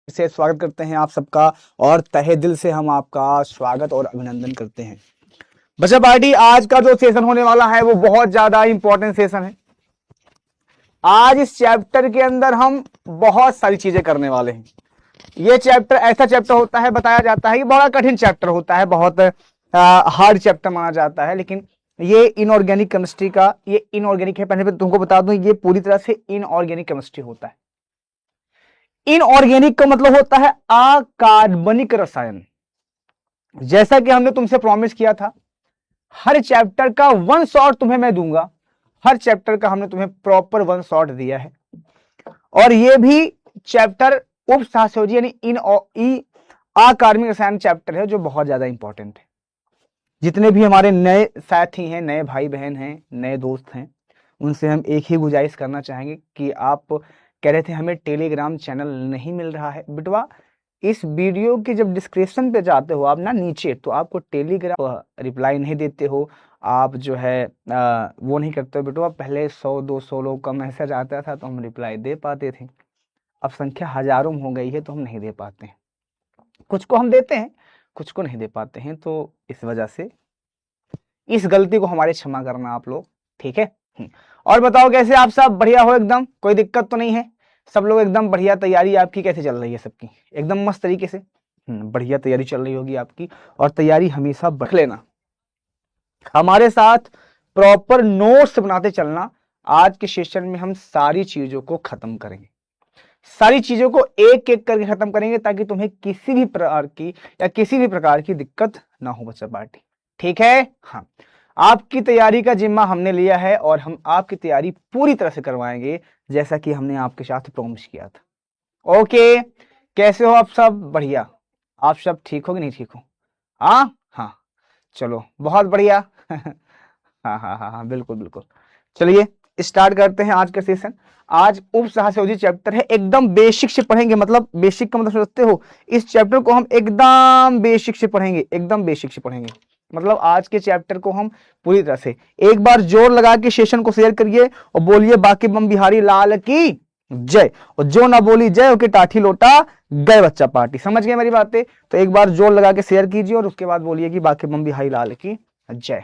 से स्वागत करते हैं आप सबका और तहे दिल से हम आपका स्वागत और अभिनंदन करते हैं। बच्चा पार्टी, आज का जो सेशन होने वाला है वो बहुत ज्यादा इंपॉर्टेंट सेशन है। आज इस चैप्टर के अंदर हम बहुत सारी चीजें करने वाले हैं। ये चैप्टर ऐसा चैप्टर होता है, बताया जाता है कि बड़ा कठिन चैप्टर होता है, बहुत हार्ड चैप्टर माना जाता है, लेकिन ये इनऑर्गेनिक केमिस्ट्री का, ये इनऑर्गेनिक है। पहले तुमको बता दूं, ये पूरी तरह से इनऑर्गेनिक केमिस्ट्री होता है। इनऑर्गेनिक का मतलब होता है अकार्बनिक रसायन। जैसा कि हमने तुमसे प्रॉमिस किया था, हर चैप्टर का वन शॉट तुम्हें मैं दूंगा। हर चैप्टर का हमने तुम्हें प्रॉपर वन शॉट दिया है। और ये भी चैप्टर उप सहसंयोजी यानी इन अकार्बनिक रसायन चैप्टर है, जो बहुत ज्यादा इंपॉर्टेंट है। जितने भी हमारे नए साथी हैं, नए भाई बहन हैं, नए दोस्त हैं, उनसे हम एक ही गुजारिश करना चाहेंगे कि आप कह रहे थे हमें टेलीग्राम चैनल नहीं मिल रहा है। बिटवा, इस वीडियो के जब डिस्क्रिप्शन पे जाते हो आप ना नीचे, तो आपको टेलीग्राम रिप्लाई नहीं देते हो, आप जो है वो नहीं करते हो। बिटवा, पहले 100-200 लोग का मैसेज आता था तो हम रिप्लाई दे पाते थे। अब संख्या हजारों में हो गई है तो हम नहीं दे पाते हैं। कुछ को हम देते हैं, कुछ को नहीं दे पाते हैं। तो इस वजह से इस गलती को हमारे क्षमा करना आप लोग, ठीक है। और बताओ कैसे आप सब? बढ़िया हो एकदम? कोई दिक्कत तो नहीं है? सब लोग एकदम बढ़िया? तैयारी आपकी कैसे चल रही है? सबकी एकदम मस्त तरीके से बढ़िया तैयारी चल रही होगी आपकी। और तैयारी हमेशा रख लेना, हमारे साथ प्रॉपर नोट्स बनाते चलना। आज के सेशन में हम सारी चीजों को खत्म करेंगे, सारी चीजों को एक एक करके खत्म करेंगे, ताकि तुम्हें किसी भी प्रकार की दिक्कत ना हो बच्चा पार्टी, ठीक है। हाँ, आपकी तैयारी का जिम्मा हमने लिया है और हम आपकी तैयारी पूरी तरह से करवाएंगे, जैसा कि हमने आपके साथ प्रॉमिस किया था। ओके, कैसे हो आप सब? बढ़िया? आप सब ठीक हो कि नहीं ठीक हो? हाँ हाँ, चलो बहुत बढ़िया। हाँ हाँ हाँ हाँ, बिल्कुल बिल्कुल। चलिए स्टार्ट करते हैं आज का सेशन। आज उप सहसंयोजी चैप्टर है, एकदम बेसिक से पढ़ेंगे। मतलब बेसिक का मतलब समझते हो? इस चैप्टर को हम एकदम बेसिक से पढ़ेंगे, एकदम बेसिक से पढ़ेंगे। मतलब आज के चैप्टर को हम पूरी तरह से, एक बार जोर लगा के सेशन को शेयर करिए और बोलिए बाकी बम बिहारी लाल की जय। और जो ना बोली जय ओके टाठी लोटा गए बच्चा पार्टी। समझ गए मेरी बातें? तो एक बार जोर लगा के शेयर कीजिए और उसके बाद बोलिए कि बाकी बम बिहारी लाल की जय।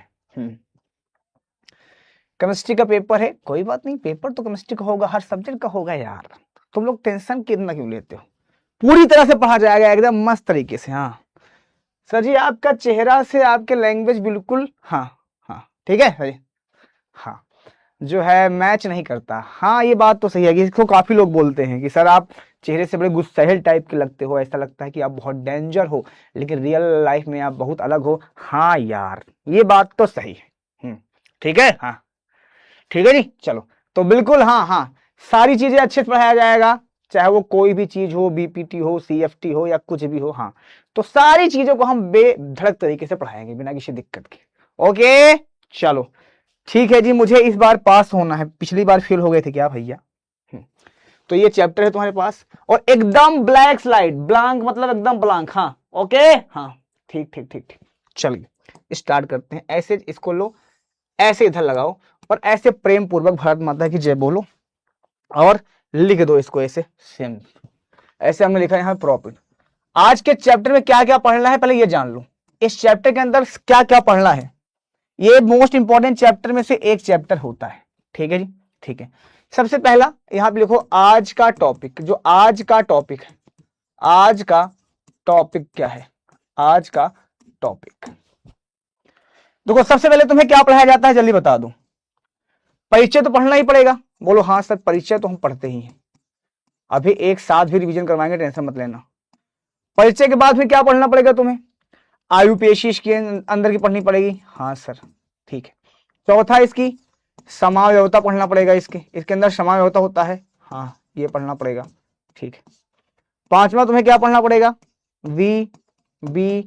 केमिस्ट्री का पेपर है, कोई बात नहीं, पेपर तो केमिस्ट्री का होगा, हर सब्जेक्ट का होगा यार। तुम लोग टेंशन कितना क्यों लेते हो? पूरी तरह से पढ़ा जाएगा एकदम मस्त तरीके से। हाँ सर जी, आपका चेहरा से आपके लैंग्वेज बिल्कुल, हाँ हाँ ठीक है सर जी, हाँ जो है मैच नहीं करता। हाँ ये बात तो सही है कि इसको काफी लोग बोलते हैं कि सर आप चेहरे से बड़े गुस्सैल टाइप के लगते हो, ऐसा लगता है कि आप बहुत डेंजर हो, लेकिन रियल लाइफ में आप बहुत अलग हो। हाँ यार, ये बात तो सही है। ठीक है, हाँ ठीक है जी। चलो तो बिल्कुल, हाँ हाँ, सारी चीजें अच्छे से पढ़ाया जाएगा, चाहे वो कोई भी चीज हो, बीपीटी हो, सीएफटी हो या कुछ भी हो। हाँ, तो सारी चीजों को हम बेधड़क तरीके से पढ़ाएंगे बिना किसी दिक्कत के। ओके चलो ठीक है जी। मुझे इस बार पास होना है, पिछली बार फेल हो गए थे क्या भैया? तो ये चैप्टर है तुम्हारे पास और एकदम ब्लैक स्लाइड, ब्लैंक मतलब एकदम ब्लैंक। हाँ ओके, हाँ ठीक ठीक ठीक ठीक। चलिए स्टार्ट करते हैं। ऐसे इसको लो, ऐसे इधर लगाओ और ऐसे प्रेम पूर्वक भारत माता की जय बोलो और लिख दो इसको ऐसे सेम। ऐसे हमने लिखा है यहाँ प्रॉफिट। आज के चैप्टर में क्या क्या पढ़ना है पहले ये जान लो। इस चैप्टर के अंदर क्या क्या पढ़ना है, ये मोस्ट इंपॉर्टेंट चैप्टर में से एक चैप्टर होता है, ठीक है जी। ठीक है, सबसे पहला यहां पे लिखो आज का टॉपिक। जो आज का टॉपिक है, आज का टॉपिक क्या है? आज का टॉपिक देखो, सबसे पहले तुम्हें क्या पढ़ाया जाता है जल्दी बता दो। परिचय तो पढ़ना ही पड़ेगा। बोलो हाँ सर, परिचय तो हम पढ़ते ही हैं, अभी एक साथ भी रिवीजन करवाएंगे, टेंशन मत लेना। परिचय के बाद फिर क्या पढ़ना पड़ेगा तुम्हें? आयुपेशी इसके अंदर की पढ़नी पड़ेगी। हाँ सर ठीक है। चौथा इसकी समाव्यवस्था पढ़ना पड़ेगा, इसके अंदर समाव्यवस्था होता है, हाँ ये पढ़ना पड़ेगा, ठीक है। पांचवा तुम्हें क्या पढ़ना पड़ेगा? V B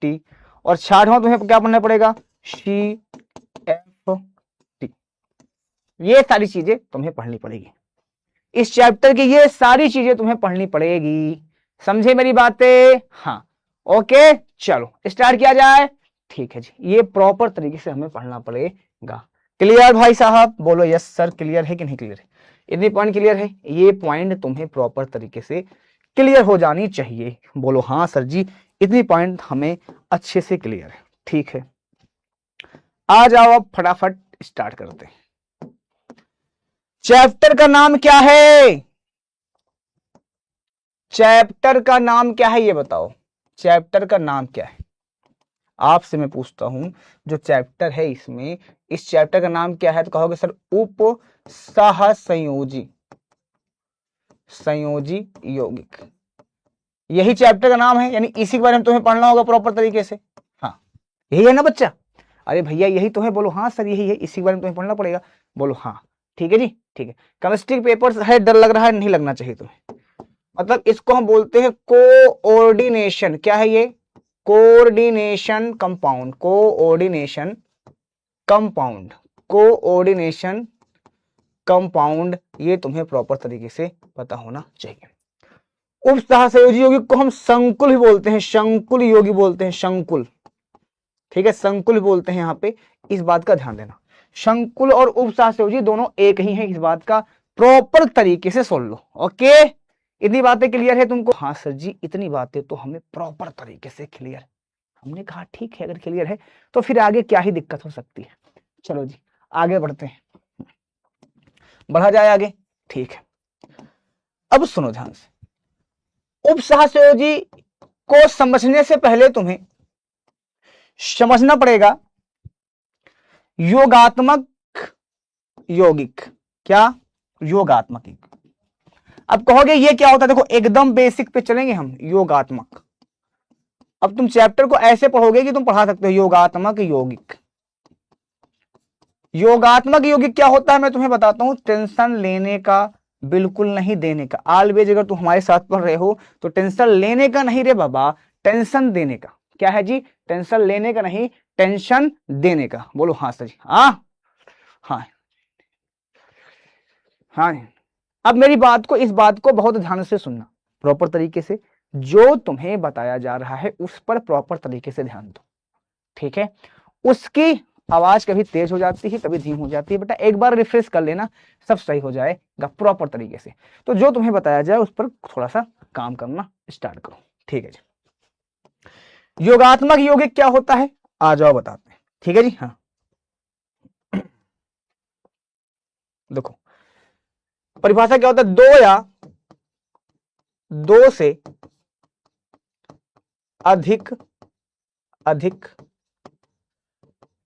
T. और छठवां तुम्हें क्या पढ़ना पड़ेगा? C F T. ये सारी चीजें तुम्हें पढ़नी पड़ेगी, इस चैप्टर की ये सारी चीजें तुम्हें पढ़नी पड़ेगी। समझे मेरी बातें? हाँ ओके चलो स्टार्ट किया जाए। ठीक है जी, ये प्रॉपर तरीके से हमें पढ़ना पड़ेगा। क्लियर भाई साहब? बोलो यस सर। क्लियर है कि नहीं क्लियर है? इतनी पॉइंट क्लियर है? ये पॉइंट तुम्हें प्रॉपर तरीके से क्लियर हो जानी चाहिए। बोलो हाँ सर जी, इतनी पॉइंट हमें अच्छे से क्लियर है। ठीक है, आ जाओ अब फटाफट स्टार्ट करते हैं। चैप्टर का नाम क्या है? चैप्टर का नाम क्या है ये बताओ, चैप्टर का नाम क्या है? आपसे मैं पूछता हूं, जो चैप्टर है इसमें, इस चैप्टर का नाम क्या है? तो कहोगे सर उप सह संयोजी, संयोजी यौगिक, यही चैप्टर का नाम है। यानी इसी के बारे में तुम्हें पढ़ना होगा प्रॉपर तरीके से। हाँ यही है ना बच्चा? अरे भैया यही तो है। बोलो हाँ सर यही है, इसी के बारे में तुम्हें पढ़ना पड़ेगा। बोलो हाँ, ठीक है जी, ठीक है। केमिस्ट्री पेपर है, डर लग रहा है? नहीं लगना चाहिए तुम्हें। मतलब इसको हम बोलते हैं कोऑर्डिनेशन। क्या है ये? Coordination compound, coordination compound, coordination compound, ये तुम्हें प्रॉपर तरीके से पता होना चाहिए। उप सहसंयोजी यौगिक को हम संकुल भी बोलते हैं, संकुल यौगिक बोलते हैं, संकुल। ठीक है, संकुल बोलते हैं। यहां पे इस बात का ध्यान देना, संकुल और उप सहसंयोजी दोनों एक ही हैं, इस बात का प्रॉपर तरीके से सुन लो। ओके, इतनी बातें क्लियर है तुमको? हाँ सर जी, इतनी बातें तो हमें प्रॉपर तरीके से क्लियर। हमने कहा ठीक है, अगर क्लियर है तो फिर आगे क्या ही दिक्कत हो सकती है। चलो जी आगे बढ़ते हैं, बढ़ा जाए आगे। ठीक है, अब सुनो ध्यान से। उप सहसंयोजी को समझने से पहले तुम्हें समझना पड़ेगा योगात्मक यौगिक। क्या? योगात्मक यौगिक। अब कहोगे ये क्या होता है? देखो एकदम बेसिक पे चलेंगे हम, योगात्मक। अब तुम चैप्टर को ऐसे पढ़ोगे कि तुम पढ़ा सकते हो योगात्मक यौगिक। योगात्मक यौगिक क्या होता है मैं तुम्हें बताता हूं। टेंशन लेने का, बिल्कुल नहीं देने का। ऑलवेज अगर तुम हमारे साथ पढ़ रहे हो तो टेंशन लेने का नहीं रे बाबा, टेंशन देने का। क्या है जी? टेंशन लेने का नहीं, टेंशन देने का। बोलो हाँ सर जी। हाँ हाँ हाँ। अब मेरी बात को, इस बात को बहुत ध्यान से सुनना प्रॉपर तरीके से। जो तुम्हें बताया जा रहा है उस पर प्रॉपर तरीके से ध्यान दो, ठीक है? उसकी आवाज कभी तेज हो जाती है, कभी धीम हो जाती है। बेटा एक बार रिफ्रेश कर लेना, सब सही हो जाएगा प्रॉपर तरीके से। तो जो तुम्हें बताया जाए उस पर थोड़ा सा काम करना स्टार्ट करो, ठीक है जी। योगात्मक यौगिक क्या होता है, आ जाओ बताते हैं, ठीक है जी। हाँ देखो परिभाषा क्या होता है, दो या दो से अधिक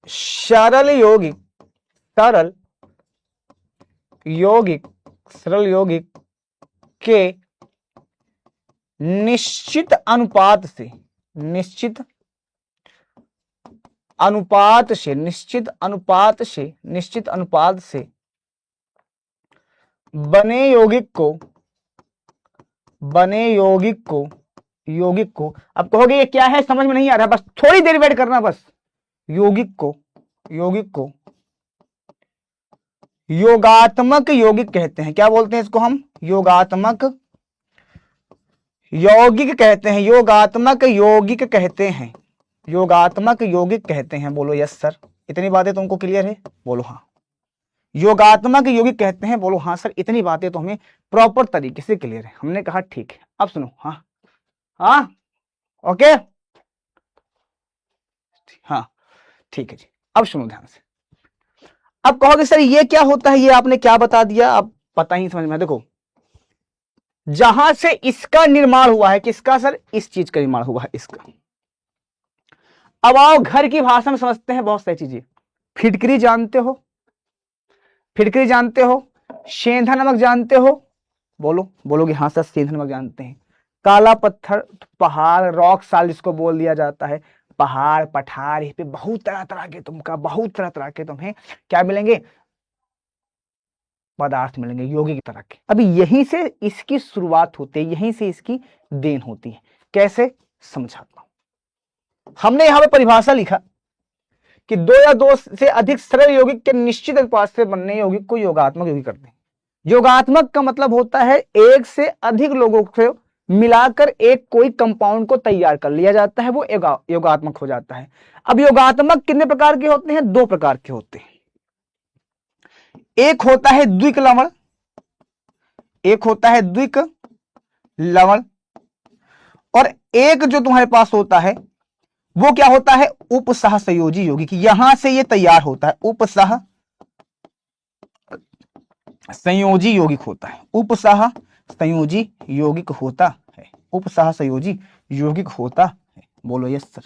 सरल यौगिक, सरल यौगिक, सरल यौगिक के निश्चित अनुपात से, निश्चित अनुपात से, निश्चित अनुपात से, निश्चित अनुपात से बने यौगिक को, बने यौगिक को, यौगिक को। अब कहोगे ये क्या है, समझ में नहीं आ रहा, बस थोड़ी देर वेट करना बस। यौगिक को, यौगिक को योगात्मक यौगिक कहते हैं। क्या बोलते हैं इसको हम? योगात्मक यौगिक कहते हैं, योगात्मक यौगिक कहते हैं, योगात्मक यौगिक कहते हैं। बोलो यस सर, इतनी बातें तुमको क्लियर है? बोलो हाँ, योगात्मक यौगिक कहते हैं। बोलो हाँ सर, इतनी बातें तो हमें प्रॉपर तरीके से क्लियर है। हमने कहा ठीक है। अब सुनो, हाँ हाँ ओके, हाँ ठीक है जी। अब सुनो ध्यान से। अब कहोगे सर ये क्या होता है, ये आपने क्या बता दिया, अब पता ही समझ में। देखो जहां से इसका निर्माण हुआ है, किसका सर? इस चीज का निर्माण हुआ है, इसका। अब आओ घर की भाषा में समझते हैं बहुत सारी चीजें। फिटकरी जानते हो? फिटकरी जानते हो? सेंधा नमक जानते हो? बोलो, बोलोगे हाँ सर सेंधा नमक जानते हैं। काला पत्थर, पहाड़, रॉक साल जिसको बोल दिया जाता है, पहाड़ पठार, इस पे बहुत तरह तरह के तुमका, बहुत तरह तरह के तुम्हें क्या मिलेंगे, पदार्थ मिलेंगे योगिक तरह के। अभी यहीं से इसकी शुरुआत होती है, यहीं से इसकी देन होती है। कैसे, समझाता हूं। हमने यहां पे परिभाषा लिखा कि दो या दो से अधिक सरल यौगिक के निश्चित अनुपात से बनने यौगिक को योगात्मक यौगिक करते हैं। योगात्मक का मतलब होता है एक से अधिक लोगों को मिलाकर एक कोई कंपाउंड को तैयार कर लिया जाता है, वो योगात्मक हो जाता है। अब योगात्मक कितने प्रकार के होते हैं? दो प्रकार के होते हैं। एक होता है द्विक लवण, एक होता है द्विक लवण, और एक जो तुम्हारे पास होता है वो क्या होता है, उपसह संयोजी यौगिक। यहां से ये तैयार होता है, उपसह संयोजी यौगिक होता है, उपसह संयोजी यौगिक होता है, उपसह संयोजी यौगिक होता है। बोलो यस सर।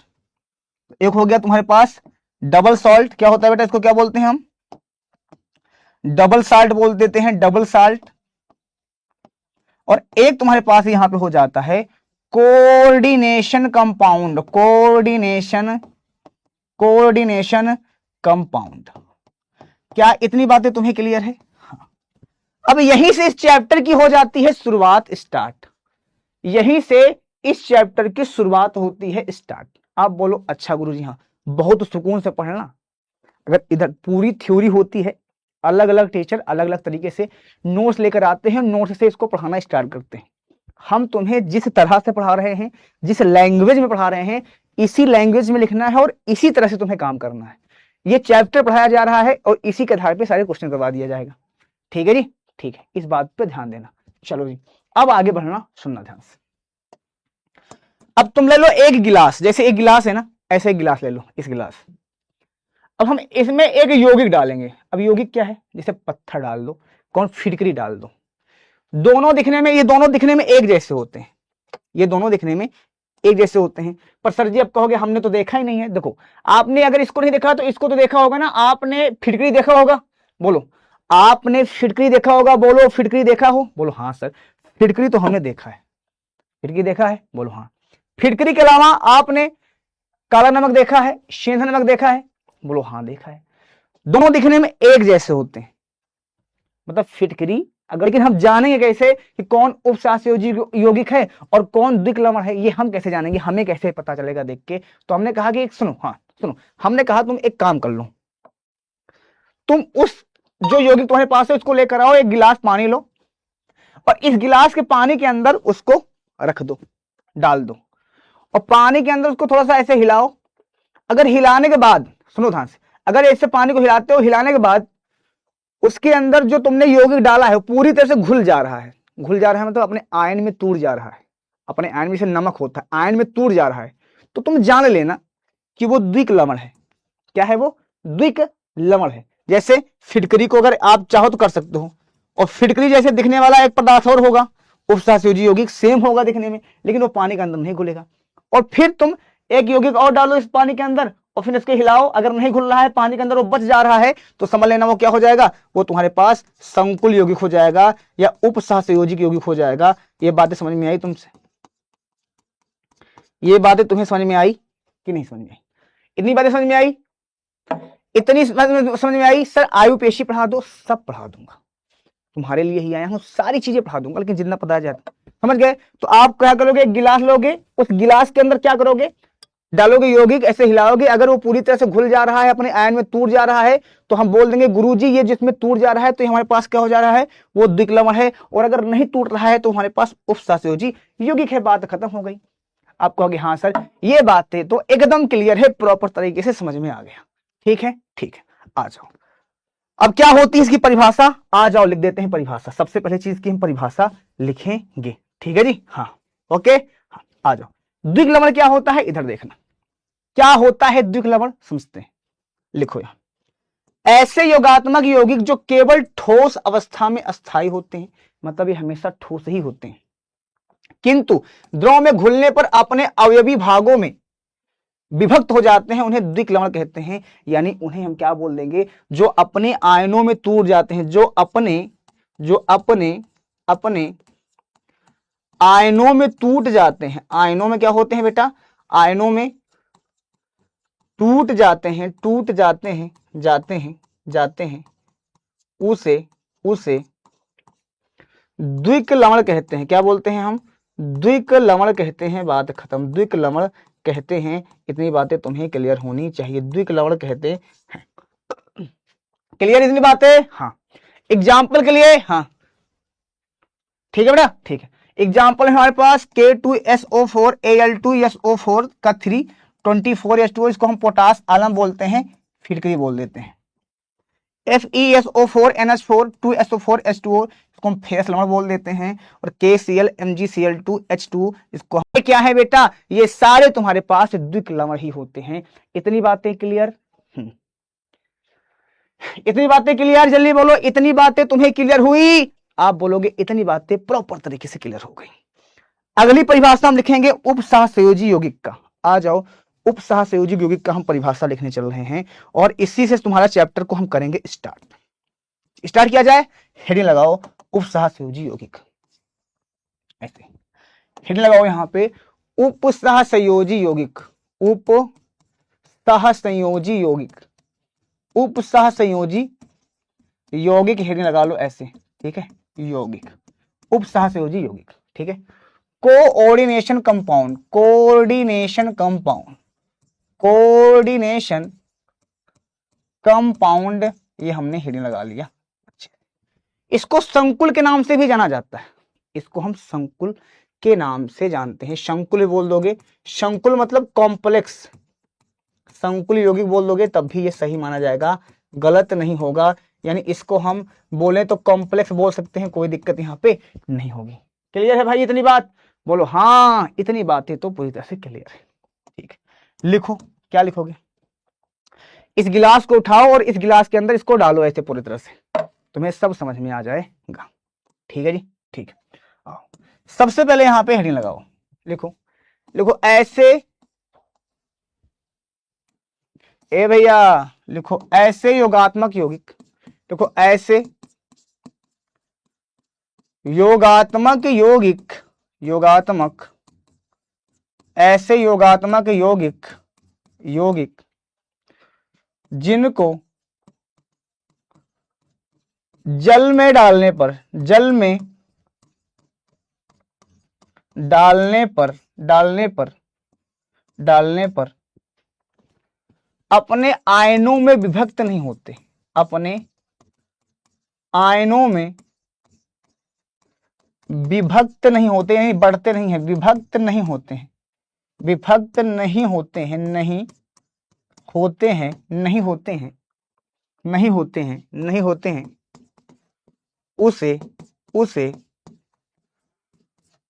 एक हो गया तुम्हारे पास डबल सॉल्ट, क्या होता है बेटा, इसको क्या बोलते हैं हम, डबल साल्ट बोल देते हैं, डबल साल्ट। और एक तुम्हारे पास यहां पे हो जाता है कोऑर्डिनेशन कंपाउंड, कोऑर्डिनेशन कंपाउंड। क्या इतनी बातें तुम्हें क्लियर है? हाँ। अब यहीं से इस चैप्टर की हो जाती है शुरुआत, स्टार्ट। यहीं से इस चैप्टर की शुरुआत होती है, स्टार्ट। आप बोलो अच्छा गुरुजी, हाँ बहुत सुकून से पढ़ना। अगर इधर पूरी थ्योरी होती है, अलग अलग टीचर अलग अलग तरीके से नोट्स लेकर आते हैं, नोट्स से इसको पढ़ाना स्टार्ट करते हैं। हम तुम्हें जिस तरह से पढ़ा रहे हैं, जिस लैंग्वेज में पढ़ा रहे हैं, इसी लैंग्वेज में लिखना है और इसी तरह से तुम्हें काम करना है। ये चैप्टर पढ़ाया जा रहा है और इसी के आधार पे सारे क्वेश्चन करवा दिया जाएगा। ठीक है जी, ठीक है, इस बात पे ध्यान देना। चलो जी, अब आगे बढ़ना, सुनना ध्यान से। अब तुम ले लो एक गिलास, जैसे एक गिलास है ना, ऐसे एक गिलास ले लो, इस गिलास। अब हम इसमें एक यौगिक डालेंगे। अब यौगिक क्या है, जैसे पत्थर डाल दो, कौन फिटकरी डाल दो। दोनों दिखने में, ये दोनों दिखने में एक जैसे होते हैं, ये दोनों दिखने में एक जैसे होते हैं। पर सर जी अब कहोगे हमने तो देखा ही नहीं है। देखो, आपने अगर इसको नहीं देखा तो इसको तो देखा होगा ना। आपने फिटकरी देखा होगा, बोलो आपने फिटकरी देखा होगा, बोलो फिटकरी देखा हो, बोलो हाँ सर फिटकरी तो हमने देखा है। फिटकरी देखा है, बोलो हाँ। फिटकरी के अलावा आपने काला नमक देखा है, सेंधा नमक देखा है, बोलो हाँ देखा है। दोनों दिखने में एक जैसे होते हैं, मतलब फिटकरी। अगर लेकिन हम जानेंगे कैसे कि कौन उपसहसंयोजी यौगिक है और कौन द्विक लवण है, ये हम कैसे जानेंगे, हमें कैसे पता चलेगा देख के। तो हमने कहा कि सुनो, हाँ सुनो, हमने कहा तुम एक काम कर लो, तुम उस जो यौगिक तुम्हारे पास है उसको लेकर आओ, एक गिलास पानी लो और इस गिलास के पानी के अंदर उसको रख दो, डाल दो और पानी के अंदर उसको थोड़ा सा ऐसे हिलाओ। अगर हिलाने के बाद, सुनो ध्यान से, अगर ऐसे पानी को हिलाते हो, हिलाने के बाद उसके अंदर जो तुमने यौगिक डाला है पूरी तरह से घुल जा रहा है। घुल जा रहा है मतलब अपने आयन में टूट जा रहा है, अपने आयन में से नमक होता है, आयन में टूट जा रहा है। तो तुम जान लेना कि वो द्विक लवण है। क्या है वो? द्विक लवण है। जैसे फिटकरी को अगर आप चाहो तो कर सकते हो, और फिटकरी जैसे दिखने वाला एक पदार्थ और होगा, उपसहसंयोजी यौगिक सेम होगा दिखने में, लेकिन वो पानी के अंदर नहीं घुलेगा। और फिर तुम एक यौगिक और डालो इस पानी के अंदर और फिर इसके हिलाओ, अगर नहीं घुल रहा है, पानी के अंदर वो बच जा रहा है, तो समझ लेना वो क्या हो जाएगा, वो तुम्हारे पास संकुल यौगिक हो जाएगा या उपसहसंयोजिक यौगिक हो जाएगा। ये बातें समझ में आई तुमसे? ये बातें तुम्हें समझ में आई कि नहीं समझ में आई? इतनी बातें समझ में आई? इतनी समझ में आई? सर आयु पेशी पढ़ा दो, सब पढ़ा दूंगा, तुम्हारे लिए ही आया हूं, सारी चीजें पढ़ा दूंगा, लेकिन जितना पता जाता। समझ गए? तो आप क्या करोगे, एक गिलास लोगे, उस गिलास के अंदर क्या करोगे, डालोगे यौगिक, ऐसे हिलाओगे। अगर वो पूरी तरह से घुल जा रहा है, अपने आयन में टूट जा रहा है, तो हम बोल देंगे गुरुजी ये जिसमें टूट जा रहा है तो ये हमारे पास क्या हो जा रहा है, वो द्विक लवण है। और अगर नहीं टूट रहा है तो हमारे पास उपसहसंयोजी यौगिक है। बात खत्म हो गई। आप कहोगे हाँ सर ये बातें तो एकदम क्लियर है, प्रॉपर तरीके से समझ में आ गया। ठीक है, ठीक है, आ जाओ। अब क्या होती है इसकी परिभाषा, आ जाओ लिख देते हैं परिभाषा। सबसे पहले चीज की हम परिभाषा लिखेंगे, ठीक है जी, हाँ ओके, हाँ आ जाओ। द्विक लवण क्या होता है, इधर देखना क्या होता है द्विक लवण, समझते हैं। लिखो यहां, ऐसे योगात्मक यौगिक जो केवल ठोस अवस्था में अस्थायी होते हैं, मतलब ये हमेशा ठोस ही होते हैं, किंतु द्रव में घुलने पर अपने अवयवी भागों में विभक्त हो जाते हैं, उन्हें द्विक लवण कहते हैं। यानी उन्हें हम क्या बोल देंगे, जो अपने आयनों में टूट जाते हैं, जो अपने आयनों में टूट जाते हैं। आयनों में क्या होते हैं बेटा, आयनों में टूट जाते हैं, जाते हैं, उसे द्विक लवण कहते हैं। क्या बोलते हैं हम, द्विक लवण कहते हैं। बात खत्म, द्विक लवण कहते हैं। इतनी बातें तुम्हें क्लियर होनी चाहिए, द्विक लवण कहते हैं। क्लियर इतनी बातें? हाँ। एग्जाम्पल के लिए, हाँ ठीक है बेटा, ठीक है। एग्जाम्पल है हमारे पास K2SO4 Al2SO4 का 324H2O, इसको हम पोटास आलम बोलते हैं, फिटकरी बोल देते हैं। FeSO4NH4 2SO4H2O, इसको हम फेरस लवण बोल देते हैं। और KCl MgCl2H2, इसको क्या है बेटा, ये सारे तुम्हारे पास द्विक लवण ही होते हैं। इतनी बातें क्लियर? इतनी बातें क्लियर? जल्दी बोलो, इतनी बातें तुम्हें क्लियर हुई? आप बोलोगे इतनी बातें प्रॉपर तरीके से क्लियर हो गई। अगली परिभाषा हम लिखेंगे उपसहसंयोजी यौगिक का। आ जाओ, उपसहसंयोजी यौगिक का हम परिभाषा लिखने चल रहे हैं और इसी से तुम्हारा चैप्टर को हम करेंगे स्टार्ट किया जाए। हेडिंग लगाओ उपसहसंयोजी यौगिक, ऐसे हेडिंग लगाओ यहां पे, उपसहसंयोजी यौगिक, उपसहसंयोजी यौगिक, उपसहसंयोजी यौगिक हेडिंग लगा लो ऐसे, ठीक है, यौगिक, उपसहसंयोजी यौगिक, ठीक है। Coordination compound, coordination compound, coordination compound, ये हमने हेडिंग लगा लिया। अच्छा, इसको संकुल के नाम से भी जाना जाता है, इसको हम संकुल के नाम से जानते हैं। संकुल बोल दोगे, संकुल मतलब कॉम्प्लेक्स, संकुल यौगिक बोल दोगे तब भी ये सही माना जाएगा, गलत नहीं होगा। यानी इसको हम बोले तो कॉम्प्लेक्स बोल सकते हैं, कोई दिक्कत यहाँ पे नहीं होगी। क्लियर है भाई इतनी बात? बोलो हाँ, इतनी बातें तो पूरी तरह से क्लियर है। ठीक है, लिखो, क्या लिखोगे? इस गिलास को उठाओ और इस गिलास के अंदर इसको डालो ऐसे पूरी तरह से, तुम्हें सब समझ में आ जाएगा। ठीक है जी, ठीक है। आओ, सबसे पहले यहां पे हेडिंग लगाओ, लिखो, लिखो ऐसे, ए भैया लिखो ऐसे योगात्मक यौगिक, देखो ऐसे योगात्मक यौगिक, योगात्मक, ऐसे योगात्मक यौगिक, यौगिक जिनको जल में डालने पर, जल में डालने पर, डालने पर, डालने पर अपने आयनों में विभक्त नहीं होते, अपने आयनों में विभक्त नहीं होते, यानी बढ़ते नहीं है, विभक्त नहीं होते हैं, विभक्त नहीं होते हैं, नहीं होते हैं, नहीं होते हैं, नहीं होते हैं, नहीं होते हैं, उसे, उसे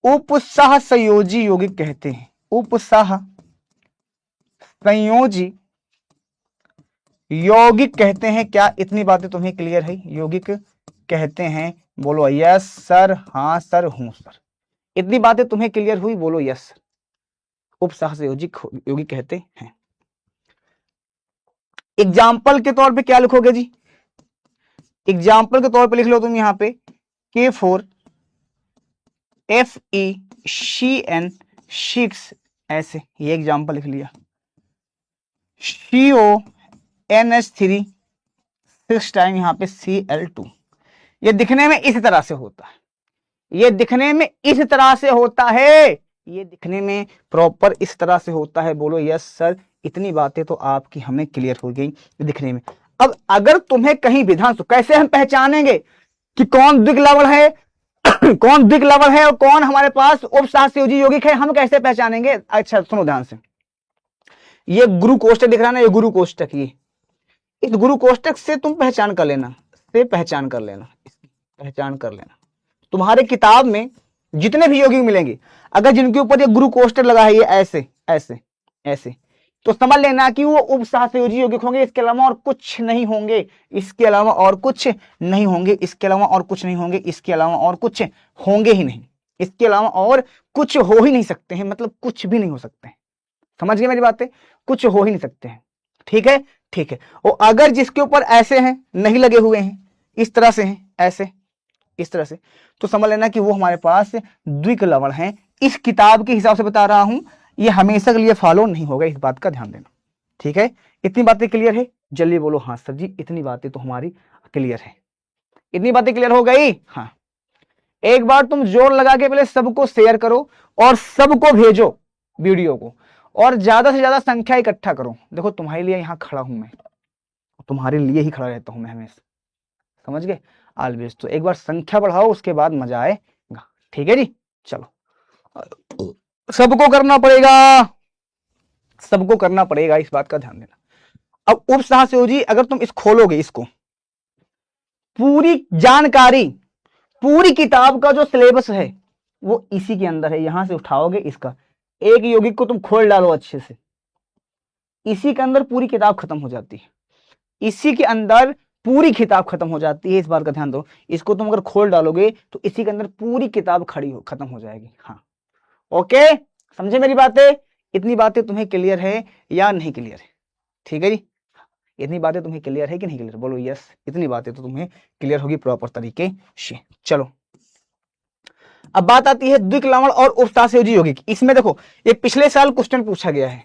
उपसहसंयोजी यौगिक कहते हैं। उपसहसंयोजी यौगिक कहते हैं। क्या इतनी बातें तुम्हें क्लियर है? यौगिक कहते हैं, बोलो यस सर, हाँ सर, हूं सर। इतनी बातें तुम्हें क्लियर हुई? बोलो यस सर, उपसहसंयोजी यौगिक कहते हैं। एग्जाम्पल के तौर पे क्या लिखोगे जी? एग्जाम्पल के तौर पे लिख लो तुम यहां पे K4FeCN6, ऐसे, ये एग्जाम्पल लिख लिया। CONH3 6 टाइम यहां पे Cl2। ये दिखने में इस तरह से होता है, ये दिखने में इस तरह से होता है, ये दिखने में प्रॉपर इस तरह से होता है। बोलो यस सर, इतनी बातें तो आपकी हमें क्लियर हो गई दिखने में। अब अगर तुम्हें कहीं विधान, तो कैसे हम पहचानेंगे कि कौन द्विक लवण है कौन द्विक लवण है और कौन हमारे पास उपसहसंयोजी यौगिक है, हम कैसे पहचानेंगे? अच्छा सुनो ध्यान से, ये गुरु कोष्टक दिख रहा है ना, ये गुरु कोष्टक, ये इस गुरु कोष्टक से तुम पहचान कर लेना, से पहचान कर लेना, पहचान कर लेना। तुम्हारे किताब में जितने भी यौगिक मिलेंगे, अगर जिनके ऊपर ये गुरु कोष्टक लगा है, ये ऐसे ऐसे ऐसे, तो समझ लेना कि वो उपसहसंयोजी यौगिक होंगे, इसके अलावा और कुछ नहीं होंगे, इसके अलावा और कुछ नहीं होंगे, इसके अलावा और कुछ नहीं होंगे, इसके अलावा और कुछ होंगे ही नहीं, इसके अलावा और कुछ हो ही नहीं सकते हैं, मतलब कुछ भी नहीं हो सकते हैं। समझ गए मेरी बातें? कुछ हो ही नहीं सकते हैं। ठीक है, ठीक है। और अगर जिसके ऊपर ऐसे हैं, नहीं लगे हुए हैं, इस तरह से हैं, ऐसे इस तरह से, तो समझ लेना कि वो हमारे पास द्विक लवण है। इस किताब के हिसाब से बता रहा हूं, ये हमेशा के लिए फॉलो नहीं होगा, इस बात का ध्यान देना। ठीक है, इतनी बातें क्लियर है? जल्दी बोलो हाँ सर जी, इतनी बातें तो हमारी क्लियर है। इतनी बातें क्लियर हो गई? हाँ, एक बार तुम जोर लगा के पहले सबको शेयर करो और सबको भेजो वीडियो को, और ज्यादा से ज्यादा संख्या इकट्ठा करो। देखो तुम्हारे लिए यहाँ खड़ा हूं मैं, तुम्हारे लिए ही खड़ा रहता हूं मैं हमेशा, समझ गए? ऑलवेज। तो एक बार संख्या बढ़ाओ, उसके बाद मजा आएगा। ठीक है जी, चलो, सबको करना पड़ेगा, सबको करना पड़ेगा, इस बात का ध्यान देना। अब उपसहसंयोजी, अगर तुम इस खोलोगे, इसको पूरी जानकारी, पूरी किताब का जो सिलेबस है वो इसी के अंदर है। यहां से उठाओगे इसका एक यौगिक को तुम खोल डालो अच्छे से, इसी के अंदर पूरी किताब खत्म हो जाती है, इसी के अंदर पूरी किताब खत्म हो जाती है। इस बात का ध्यान दो, इसको तुम अगर खोल डालोगे तो इसी के अंदर पूरी किताब खत्म हो जाएगी। हाँ ओके, समझे मेरी बातें? इतनी बातें तुम्हें क्लियर है या नहीं क्लियर है? ठीक है जी, इतनी बातें तुम्हें क्लियर है कि नहीं क्लियर? बोलो यस, इतनी बातें तो तुम्हें क्लियर होगी प्रॉपर तरीके से। चलो अब बात आती है द्विक्लवण और उपसहसंयोजी यौगिक। इसमें देखो ये पिछले साल क्वेश्चन पूछा गया है,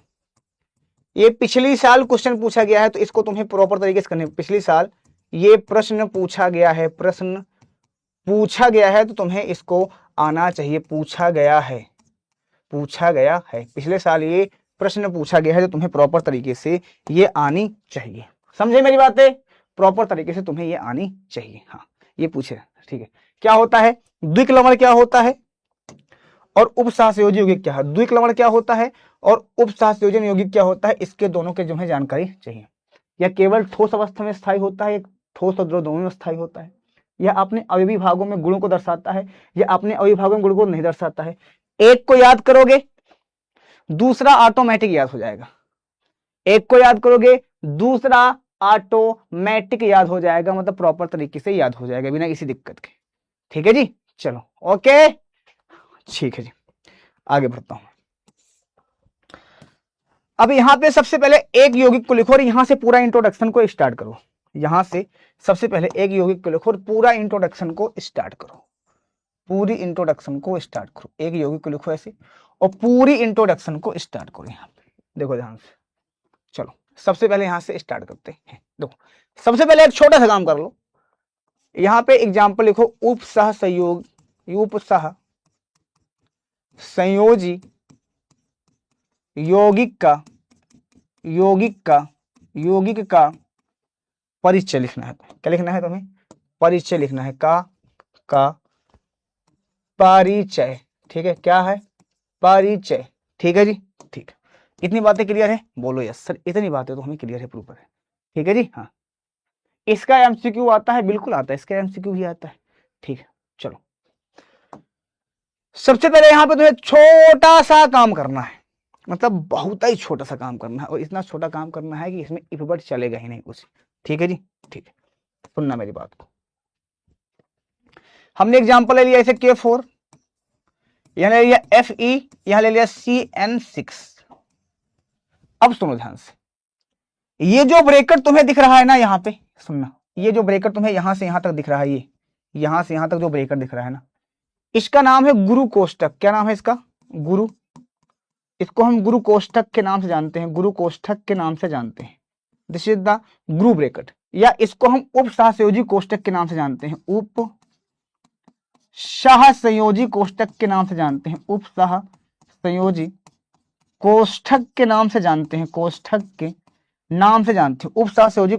ये पिछली साल क्वेश्चन पूछा गया है, तो इसको तुम्हें प्रॉपर तरीके से करने। पिछली साल ये प्रश्न पूछा गया है, प्रश्न पूछा गया है, तो तुम्हें इसको आना चाहिए। पूछा गया है, पूछा गया है, पिछले साल ये प्रश्न पूछा गया है, तो तुम्हें प्रॉपर तरीके से ये आनी चाहिए। समझे मेरी बातें? प्रॉपर तरीके से तुम्हें ये आनी चाहिए। हाँ ये पूछे, ठीक है। क्या होता है द्विक्लवण, क्या होता है और उपसहसंयोजी यौगिक क्या है? द्विक्लवण क्या होता है और उपसहसंयोजन यौगिक क्या होता है, इसके दोनों के जो है जानकारी चाहिए। या केवल ठोस अवस्था में स्थायी होता है, ठोस और द्रव दोनों में स्थायी होता है, या अपने अवयवी भागों में गुणों को दर्शाता है, या अपने अवयवी भागों में गुणों को नहीं दर्शाता है। एक को याद करोगे दूसरा ऑटोमेटिक याद हो जाएगा, एक को याद करोगे दूसरा ऑटोमेटिक याद हो जाएगा, मतलब प्रॉपर तरीके से याद हो जाएगा बिना किसी दिक्कत के। ठीक है जी, चलो ओके, ठीक है जी, आगे बढ़ता हूं। अब यहां पे सबसे पहले एक यौगिक को लिखो और यहां से पूरा इंट्रोडक्शन को स्टार्ट करो। यहां से सबसे पहले एक यौगिक को लिखो और पूरा इंट्रोडक्शन को स्टार्ट करो, पूरी इंट्रोडक्शन को स्टार्ट करो। एक यौगिक को लिखो ऐसे और पूरी इंट्रोडक्शन को स्टार्ट करो। यहां पे देखो ध्यान से, चलो सबसे पहले यहां से स्टार्ट करते हैं। देखो सबसे पहले एक छोटा सा काम कर लो, यहां पे एग्जांपल लिखो उपसह संयोग, उपसह संयोजी यौगिक का परिचय लिखना है। क्या लिखना है तुम्हें? परिचय लिखना है, का परिचय। ठीक है, क्या है? परिचय। ठीक है जी, ठीक है। इतनी बातें क्लियर है? बोलो यस सर, इतनी बातें तो हमें क्लियर है, प्रॉपर है। ठीक है जी, हाँ। इसका एमसीक्यू आता है? बिल्कुल आता है, इसका एमसीक्यू भी आता है। ठीक है, चलो सबसे पहले यहां पे तुम्हें छोटा सा काम करना है, मतलब बहुत ही छोटा सा काम करना है, और इतना छोटा काम करना है कि इसमें इफ बट चलेगा ही नहीं कुछ। ठीक है जी, ठीक है, सुनना मेरी बात को। हमने एग्जांपल ले लिया इसे K4, यहां ले लिया Fe, यहां ले लिया CN6। अब सुनो ध्यान से, ये जो ब्रेकेट तुम्हें दिख रहा है ना, यहां पे सुनना, ये जो ब्रेकेट तुम्हें यहां से यहां तक दिख रहा है, ये यहां से यहां तक जो ब्रेकेट दिख रहा है ना, इसका नाम है गुरु कोष्ठक। क्या नाम है इसका? गुरु। इसको हम गुरु कोष्ठक के नाम से जानते हैं, गुरु कोष्ठक के नाम से जानते हैं। This is the Guru bracket, या इसको हम उपसहसंयोजी कोष्ठक के नाम से जानते हैं, उप सहसंयोजी कोष्ठक के नाम से जानते हैं, उपसहसंयोजी कोष्ठक के नाम से जानते हैं, कोष्ठक के नाम से जानते हैं, उपसहसंयोजी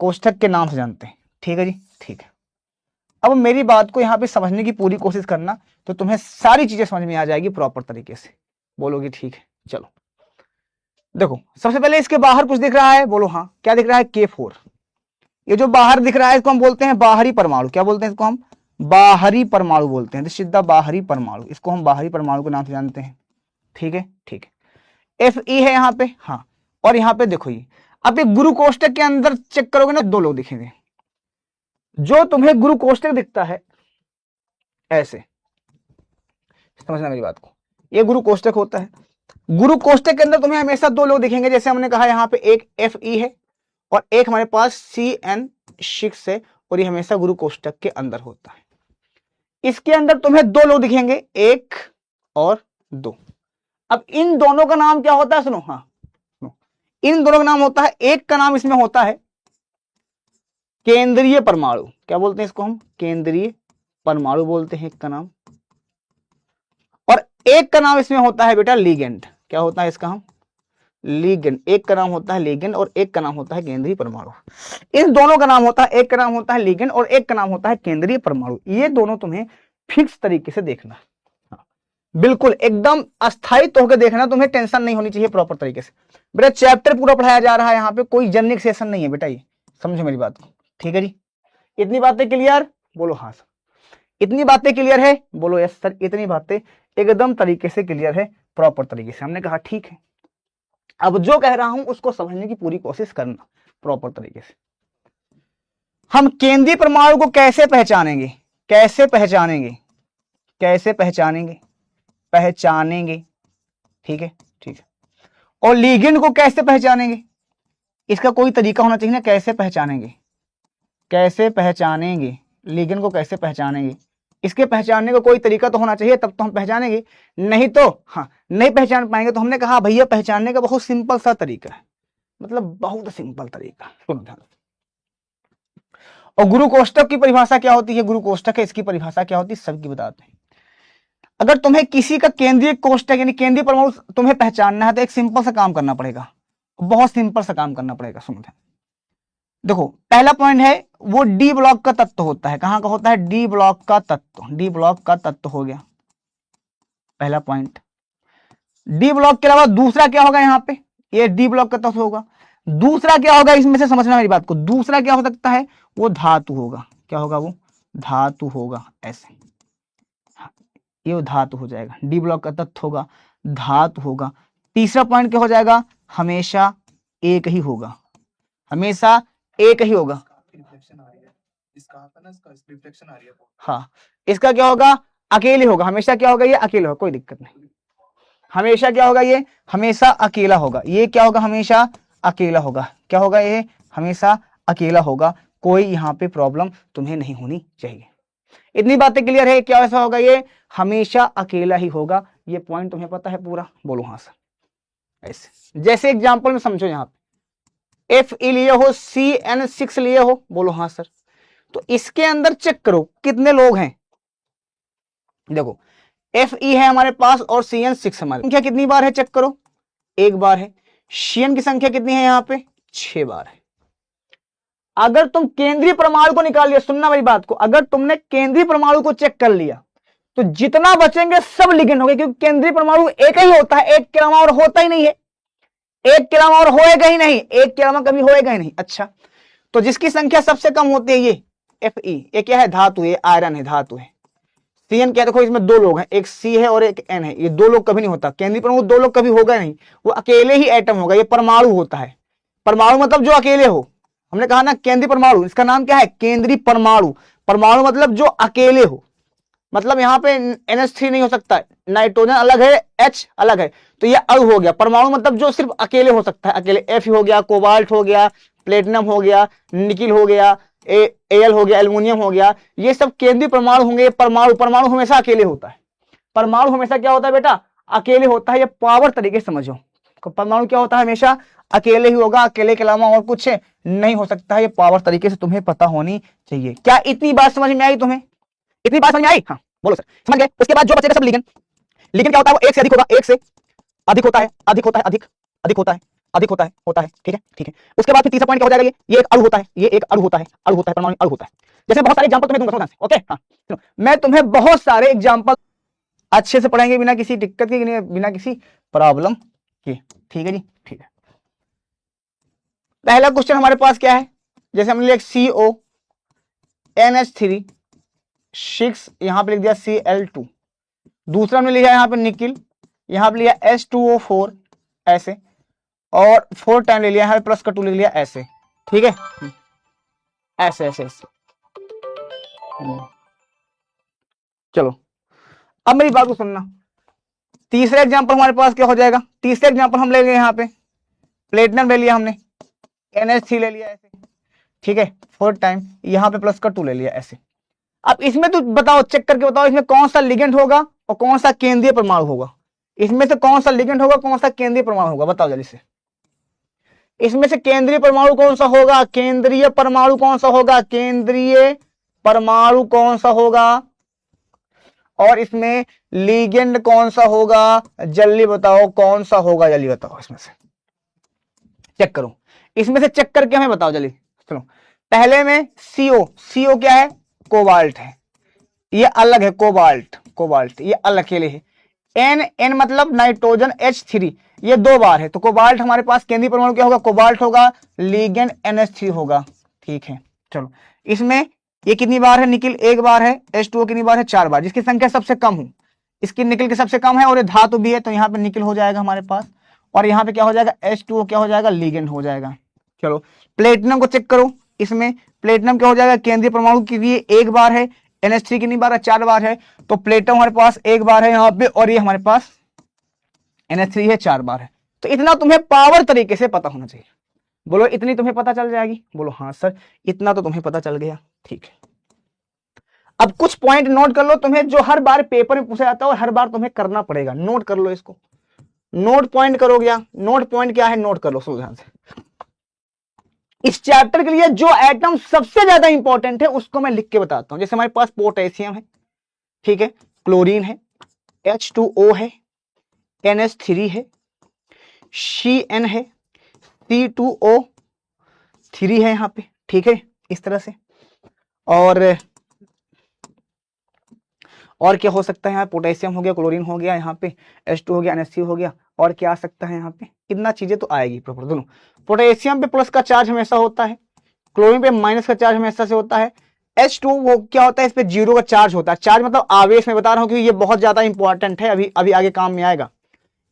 कोष्ठक के नाम से जानते हैं। ठीक है जी, ठीक है। अब मेरी बात को यहां पे समझने की पूरी कोशिश करना, तो तुम्हें सारी चीजें समझ में आ जाएगी प्रॉपर तरीके से। बोलोगे ठीक है, चलो देखो सबसे पहले इसके बाहर कुछ दिख रहा है, बोलो हाँ। क्या दिख रहा है? K4। ये जो बाहर दिख रहा है इसको हम बोलते हैं बाहरी परमाणु। क्या बोलते हैं इसको? हम बाहरी परमाणु बोलते हैं। दिस इज द बाहरी परमाणु, इसको हम बाहरी परमाणु के नाम से जानते हैं। ठीक है, ठीक है। Fe है यहाँ पे, हाँ। और यहाँ पे देखो, ये अब एक गुरु कोष्ठक के अंदर चेक करोगे ना, दो लोग दिखेंगे। जो तुम्हें गुरु कोष्ठक दिखता है ऐसे, समझना मेरी बात को, ये गुरु कोष्ठक होता है। गुरु कोष्ठक के अंदर तुम्हें हमेशा दो लोग दिखेंगे, जैसे हमने कहा यहाँ पे एक Fe है और एक हमारे पास CN6 है, और ये हमेशा गुरु कोष्ठक के अंदर होता है। इसके अंदर तुम्हें दो लोग दिखेंगे, एक और दो। अब इन दोनों का नाम क्या होता है? सुनो, हाँ सुनो, इन दोनों का नाम होता है, एक का नाम इसमें होता है केंद्रीय परमाणु। क्या बोलते हैं इसको? हम केंद्रीय परमाणु बोलते हैं एक का नाम, और एक का नाम इसमें होता है बेटा लिगेंड। क्या होता है इसका? हम लिगेंड। एक का नाम होता है लिगेंड और एक का नाम होता है केंद्रीय परमाणु। इन दोनों का नाम होता है, एक का नाम होता है लिगेंड और एक का नाम होता है केंद्रीय परमाणु। ये दोनों तुम्हें फिक्स तरीके से देखना, बिल्कुल एकदम अस्थायित्व होकर देखना, तुम्हें टेंशन नहीं होनी चाहिए प्रॉपर तरीके से। बेटा चैप्टर पूरा पढ़ाया जा रहा है, यहाँ पे कोई जनरिक सेशन नहीं है बेटा, ये समझो मेरी बात को। ठीक है जी, इतनी बातें क्लियर, बोलो हाँ सर। इतनी बातें क्लियर है, बोलो यस सर। इतनी बातें एकदम तरीके से क्लियर है, प्रॉपर तरीके से। हमने कहा ठीक है, अब जो कह रहा हूं उसको समझने की पूरी कोशिश करना प्रॉपर तरीके से। हम केंद्रीय परमाणु को कैसे पहचानेंगे, कैसे पहचानेंगे, कैसे पहचानेंगे, पहचानेंगे, ठीक है ठीक है। और लिगेंड को कैसे पहचानेंगे, इसका कोई तरीका होना चाहिए ना, कैसे पहचानेंगे, कैसे पहचानेंगे लिगेंड को, कैसे पहचानेंगे, इसके पहचानने का कोई तरीका तो होना चाहिए, तब तो हम पहचानेंगे, नहीं तो हाँ नहीं पहचान पाएंगे। तो हमने कहा भैया पहचानने का बहुत सिंपल सा तरीका है, मतलब बहुत सिंपल तरीका, सुनो ध्यान। और गुरु कोष्ठक की परिभाषा क्या होती है, गुरु कोष्ठक है, इसकी परिभाषा क्या होती है सबकी बताते हैं। अगर तुम्हें किसी का केंद्रीय कोष्ठक यानी केंद्रीय परमाणु तुम्हें पहचानना है तो एक सिंपल सा काम करना पड़ेगा, बहुत सिंपल सा काम करना पड़ेगा। सुनो देखो, पहला पॉइंट है वो डी ब्लॉक का तत्व होता है। कहां का होता है, डी ब्लॉक का तत्व, डी ब्लॉक का तत्व हो गया पहला पॉइंट। डी ब्लॉक के अलावा दूसरा क्या होगा यहाँ पे, ये डी ब्लॉक का तत्व होगा। दूसरा क्या होगा, इसमें से समझना मेरी बात को, दूसरा क्या हो सकता है, वो धातु होगा। क्या होगा, वो धातु होगा, ऐसे ये धातु हो जाएगा, डी ब्लॉक का तत्व होगा, धातु होगा। तीसरा पॉइंट क्या हो जाएगा, हमेशा एक ही होगा, हमेशा एक ही होगा। हाँ, इसका क्या होगा, अकेले होगा, हमेशा क्या होगा, ये अकेले होगा, कोई दिक्कत नहीं। हमेशा क्या होगा, ये हमेशा अकेला होगा। ये क्या होगा, हमेशा अकेला होगा। क्या होगा, ये हमेशा अकेला होगा। कोई यहाँ पे प्रॉब्लम तुम्हें नहीं होनी चाहिए। इतनी बातें क्लियर है, क्या ऐसा होगा, ये हमेशा अकेला ही होगा। ये पॉइंट तुम्हें पता है पूरा, बोलो हाँ सर। ऐसे जैसे एग्जांपल में समझो, यहाँ पे Fe लिए हो, CN6 लिए हो, बोलो हाँ सर। तो इसके अंदर चेक करो कितने लोग हैं। देखो Fe है हमारे पास और CN6 हमारे, संख्या कितनी बार है चेक करो, एक बार है। CN की संख्या कितनी है यहाँ पे, 6 बार है। अगर तुम केंद्रीय परमाणु को निकाल लिया, सुनना मेरी बात को, अगर तुमने केंद्रीय परमाणु को चेक कर लिया तो जितना बचेंगे सब लिगेंड होंगे, क्योंकि केंद्रीय परमाणु एक ही होता है, एक के अलावा और होता ही नहीं है, एक के अलावा और होएगा ही नहीं, एक के अलावा कभी होएगा ही नहीं। अच्छा, तो जिसकी संख्या सबसे कम होती है ये Fe, ये क्या है, धातु, ये आयरन है, धातु है। Cn क्या, देखो इसमें दो लोग हैं, एक C है और एक N है, ये दो लोग कभी नहीं होता, केंद्रीय परमाणु दो लोग कभी होगा नहीं, वो अकेले ही एटम होगा, ये परमाणु होता है। परमाणु मतलब जो अकेले हो, हमने कहा ना केंद्रीय परमाणु, इसका नाम क्या है, केंद्रीय परमाणु। परमाणु मतलब जो अकेले हो, मतलब यहाँ पे NH3 नहीं हो सकता, नाइट्रोजन अलग है, H अलग है, तो ये अणु हो गया। परमाणु मतलब जो सिर्फ अकेले हो सकता है, अकेले F हो गया, कोबाल्ट हो गया, प्लेटिनम हो गया, निकिल हो गया, Al हो गया, एल्युमिनियम हो गया, ये सब केंद्रीय परमाणु होंगे। परमाणु, परमाणु हमेशा अकेले होता है, परमाणु हमेशा क्या होता है बेटा, अकेले होता है। ये पावर तरीके से समझो, परमाणु क्या होता है, हमेशा अकेले ही होगा, अकेले के अलावा और कुछ नहीं हो सकता है। ये पावर तरीके से तुम्हें पता होनी चाहिए। क्या इतनी बात समझ में आई तुम्हें, इतनी बात समझ में आई, हाँ बोलो सर, समझ गए। उसके बाद जो बचेगा सब लिगेंड, लिगेंड क्या होता है, वो एक से अधिक होगा, एक से अधिक होता है, अधिक होता है, अधिक अधिक होता है, अधिक होता है, ठीक है ठीक है। उसके बाद फिर तीसरा पॉइंट क्या हो जाएगा, ये एक अणु होता है, ये एक अणु होता है, अणु होता है, परमाणु अणु होता है। जैसे बहुत सारे एग्जांपल तुम्हें दूंगा, समझ, ओके हाँ, मैं तुम्हें बहुत सारे एग्जांपल अच्छे से पढ़ाएंगे, बिना किसी दिक्कत के, बिना किसी प्रॉब्लम के, ठीक है जी ठीक है। पहला क्वेश्चन हमारे पास क्या है, जैसे हमने लिया CO NH3 6, यहां पे लिख दिया Cl2। दूसरा हमने लिया यहाँ पे निकिल, यहां पे लिया H2O4 ऐसे, और 4 टाइम ले लिया यहाँ पे प्लस का 2 लिख लिया ऐसे, ठीक है, ऐसे ऐसे ऐसे। चलो अब मेरी बात को सुनना, तीसरा एग्जांपल हमारे पास क्या हो जाएगा, तीसरा एग्जांपल हम ले लेंगे, यहाँ पे प्लेटिनम ले लिया हमने, NH3 ले लिया ऐसे, ठीक है, 4 टाइम, यहाँ पे प्लस का 2 ले लिया ऐसे। अब इसमें तो बताओ, चेक करके बताओ, इसमें कौन सा लिगेंड होगा और कौन सा केंद्रीय परमाणु होगा, इसमें से कौन सा लिगेंड होगा, कौन सा केंद्रीय परमाणु होगा, बताओ जल्दी से। इसमें से केंद्रीय परमाणु कौन सा होगा, केंद्रीय परमाणु कौन सा होगा, केंद्रीय परमाणु कौन सा होगा, और इसमें लिगेंड कौन सा होगा, जल्दी बताओ कौन सा होगा, जल्दी बताओ, इसमें से चेक करो, इसमें से चेक करके हमें बताओ जल्दी। चलो पहले में CO क्या है, कोबाल्ट है, ये अलग है, कोबाल्ट, कोबाल्ट ये अलग अकेले है। N मतलब नाइट्रोजन, H3 ये 2 बार है, तो कोबाल्ट हमारे पास केंद्रीय परमाणु क्या होगा, कोबाल्ट होगा, लिगेंड NH3 होगा, ठीक है। चलो इसमें ये कितनी बार है निकिल, एक बार है, H2O कितनी बार है, 4 बार, जिसकी संख्या सबसे कम हो, इसकी निकिल की सबसे कम है और ये धातु भी है, तो यहाँ पे निकिल हो जाएगा हमारे पास, और यहाँ पे क्या हो जाएगा, H2O क्या हो जाएगा, लिगेंड हो जाएगा। चलो प्लेटिनम को चेक करो, इसमें प्लेटिनम क्या हो जाएगा, केंद्रीय परमाणु के लिए एक बार है, NH3 कितनी बार है, 4 बार है, तो प्लेटिनम हमारे पास एक बार है यहाँ पे, और ये हमारे पास NH3 है, 4 बार है। तो इतना तुम्हें पावर तरीके से पता होना चाहिए। बोलो इतनी तुम्हें पता चल जाएगी, बोलो हाँ सर इतना तो तुम्हें पता चल गया, ठीक है। अब कुछ पॉइंट नोट कर लो, तुम्हें जो हर बार पेपर में पूछा जाता है और हर बार तुम्हें करना पड़ेगा, नोट कर लो इसको, नोट पॉइंट करो क्या, नोट पॉइंट क्या है, नोट कर लो सुन ध्यान से। इस चैप्टर के लिए जो एटम सबसे ज्यादा इंपॉर्टेंट है उसको मैं लिख के बताता हूं। जैसे हमारे पास पोटेशियम है, ठीक है, क्लोरीन है, H2O है, NH3 है, Cn है, C2O3 है यहाँ पे, ठीक है, इस तरह से। और क्या हो सकता है, यहाँ पोटेशियम हो गया, क्लोरीन हो गया, यहाँ पे H2 हो गया, NH3 हो गया, और क्या आ सकता है यहाँ पे, इतना चीजें तो आएगी प्रॉपर दोनों। पोटेशियम पे प्लस का चार्ज हमेशा होता है, क्लोरीन पे माइनस का चार्ज हमेशा से होता है, H2 वो क्या होता है, इस पे 0 का चार्ज होता है, चार्ज मतलब आवेश में बता रहा हूँ क्योंकि ये बहुत ज्यादा इंपॉर्टेंट है, अभी आगे काम में आएगा।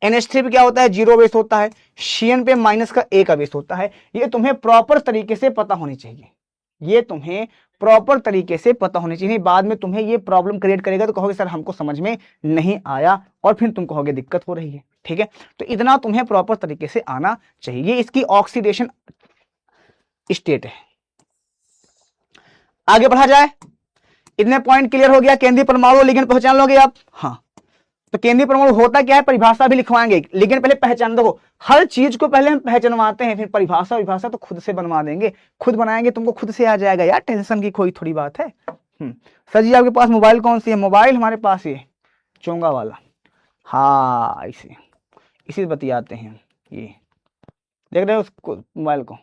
NH3 पे क्या होता है, 0 आवेश होता है, Cn पे माइनस का 1 आवेश होता है। ये तुम्हें प्रॉपर तरीके से पता होनी चाहिए, ये तुम्हें प्रॉपर तरीके से पता होनी चाहिए, बाद में तुम्हें ये प्रॉब्लम क्रिएट करेगा तो कहोगे सर हमको समझ में नहीं आया, और फिर तुम कहोगे दिक्कत हो रही है, ठीक है। तो इतना तुम्हें प्रॉपर तरीके से आना चाहिए, इसकी ऑक्सीडेशन स्टेट है। आगे बढ़ा जाए, इतने पॉइंट क्लियर हो गया, केंद्रीय परमाणु लिगेंड पहचान लोगे आप, हाँ। तो केंद्रीय परमाणु होता क्या है, परिभाषा भी लिखवाएंगे, लिगेंड पहले पहचान दो, हर चीज को पहले हम पहचानवाते हैं, फिर परिभाषा तो खुद से बनवा देंगे, खुद बनाएंगे, तुमको खुद से आ जाएगा यार, टेंशन की कोई थोड़ी बात है। सर जी आपके पास मोबाइल कौन सी है, मोबाइल हमारे पास ये चोंगा वाला, हाँ इसी बतियाते हैं, ये देख रहे हो उसको, मोबाइल को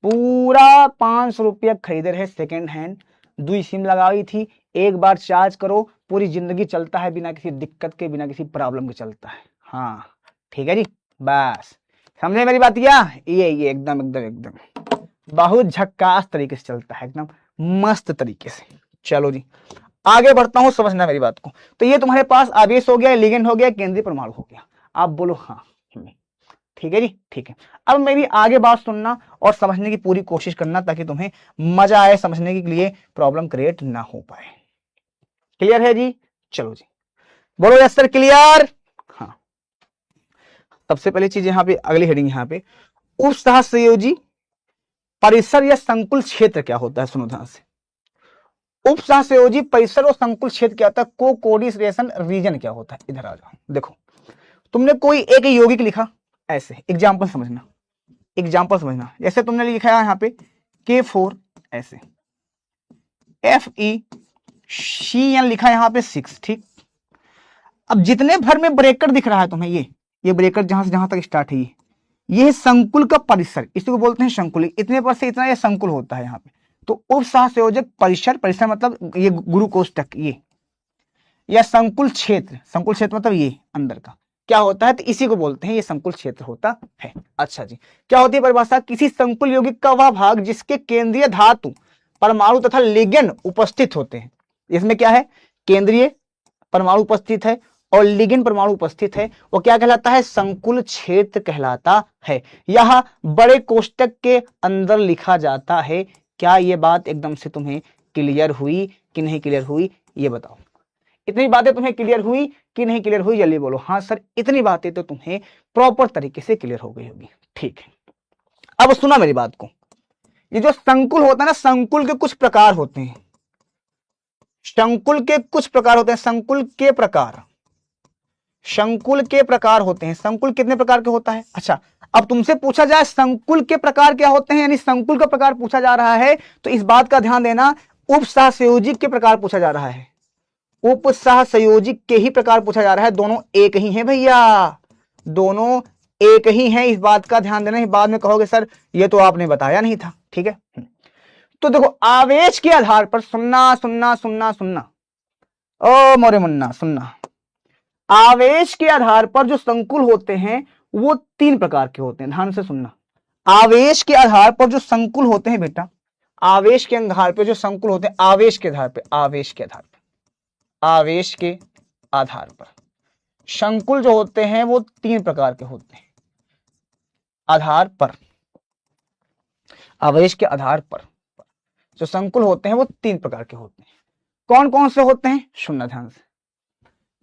पूरा 500 रुपया खरीदे रहे सेकेंड हैंड, 2 सिम लगाई थी, एक बार चार्ज करो पूरी जिंदगी चलता है, बिना किसी दिक्कत के, बिना किसी प्रॉब्लम के चलता है, हाँ ठीक है जी, बस समझे मेरी बात क्या, ये एकदम एकदम एकदम बहुत झक्कास तरीके से चलता है, एकदम मस्त तरीके से। चलो जी आगे बढ़ता हूं, समझना मेरी बात को। तो ये तुम्हारे पास आवेश हो गया, लिगेंड हो गया, केंद्रीय परमाणु हो गया, आप बोलो हाँ, ठीक है जी, ठीक है। अब मेरी आगे बात सुनना और समझने की पूरी कोशिश करना, ताकि तुम्हें मजा आए समझने के लिए, प्रॉब्लम क्रिएट ना हो पाए। क्लियर है जी, चलो जी बोलो यस सर क्लियर। हाँ सबसे पहली चीज यहाँ पे, अगली हेडिंग यहाँ पे, उपसहसंयोजी परिसर या संकुल क्षेत्र क्या होता है, सुनो ध्यान से। उपसहसंयोजी परिसर और संकुल क्षेत्र क्या होता है, को कोऑर्डिनेशन रीजन क्या होता है, इधर आ जाओ। देखो तुमने कोई एक यौगिक लिखा, ऐसे एग्जाम्पल समझना, जैसे तुमने लिखा है यहाँ पे K4 ऐसे, FeCN लिखा यहाँ पे 6, ठीक। अब जितने भर में ब्रेकर दिख रहा है तुम्हें, ये ब्रेकर जहां से जहां तक स्टार्ट है, ये संकुल का परिसर, इसी को बोलते हैं संकुल, इतने पर से इतना ये संकुल होता है यहाँ पे। तो उपसहसंयोजक परिसर मतलब ये गुरुकोष्ठक, ये या संकुल क्षेत्र मतलब ये अंदर का क्या होता है, तो इसी को बोलते हैं, ये संकुल क्षेत्र होता है। अच्छा जी, क्या होती है परिभाषा, किसी संकुल यौगिक का वह भाग जिसके केंद्रीय धातु, परमाणु तथा लिगेंड उपस्थित होते हैं। इसमें क्या है, केंद्रीय परमाणु उपस्थित है और लिगेंड परमाणु उपस्थित है, वो क्या कहलाता है, संकुल क्षेत्र कहलाता है। यह बड़े कोष्टक के अंदर लिखा जाता है। क्या ये बात एकदम से तुम्हें क्लियर हुई कि नहीं क्लियर हुई, ये बताओ। इतनी बातें तुम्हें क्लियर हुई कि नहीं क्लियर हुई, जल्दी बोलो हाँ सर, इतनी बातें तो तुम्हें प्रॉपर तरीके से क्लियर हो गई होगी, ठीक है। अब सुना मेरी बात को, ये जो संकुल होता है ना, संकुल के कुछ प्रकार होते हैं, संकुल के प्रकार होते हैं। संकुल कितने प्रकार के होता है, अच्छा अब तुमसे पूछा जाए संकुल के प्रकार क्या होते हैं, यानी संकुल का प्रकार पूछा जा रहा है, तो इस बात का ध्यान देना, उपसहसंयोजी के प्रकार पूछा जा रहा है, उपसहसंयोजी के ही प्रकार पूछा जा रहा है, दोनों एक ही हैं भैया, दोनों एक ही हैं, इस बात का ध्यान देना। बाद में कहोगे सर ये तो आपने बताया नहीं था, ठीक है। तो देखो आवेश के आधार पर, सुनना ओ मोरे मुन्ना सुनना, आवेश के आधार पर जो संकुल होते हैं वो 3 प्रकार के होते हैं, ध्यान से सुनना। आवेश के आधार पर जो संकुल होते हैं बेटा, आवेश के आधार पे जो संकुल होते हैं, आवेश के आधार पे, आवेश के आधार पे, आवेश के आधार पर संकुल जो होते हैं वो 3 प्रकार के होते हैं। आधार पर, आवेश के आधार पर जो संकुल होते हैं वो 3 प्रकार के होते हैं। कौन कौन से होते हैं, सुनना ध्यान से।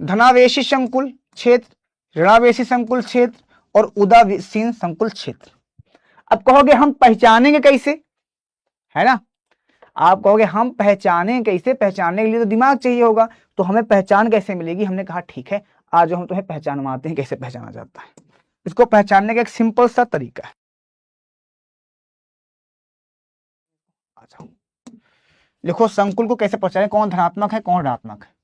धनावेशी संकुल क्षेत्र, ऋणावेशी संकुल क्षेत्र और उदासीन संकुल क्षेत्र। अब कहोगे हम पहचानेंगे कैसे, है ना, आप कहोगे हम पहचानें कैसे, पहचानने के लिए तो दिमाग चाहिए होगा, तो हमें पहचान कैसे मिलेगी। हमने कहा ठीक है, आज हम तुम्हें पहचानवाते हैं कैसे पहचाना जाता है। इसको पहचानने का एक सिंपल सा तरीका है। आ जाओ, लिखो संकुल को कैसे पहचाने, कौन धनात्मक है कौन ऋणात्मक है।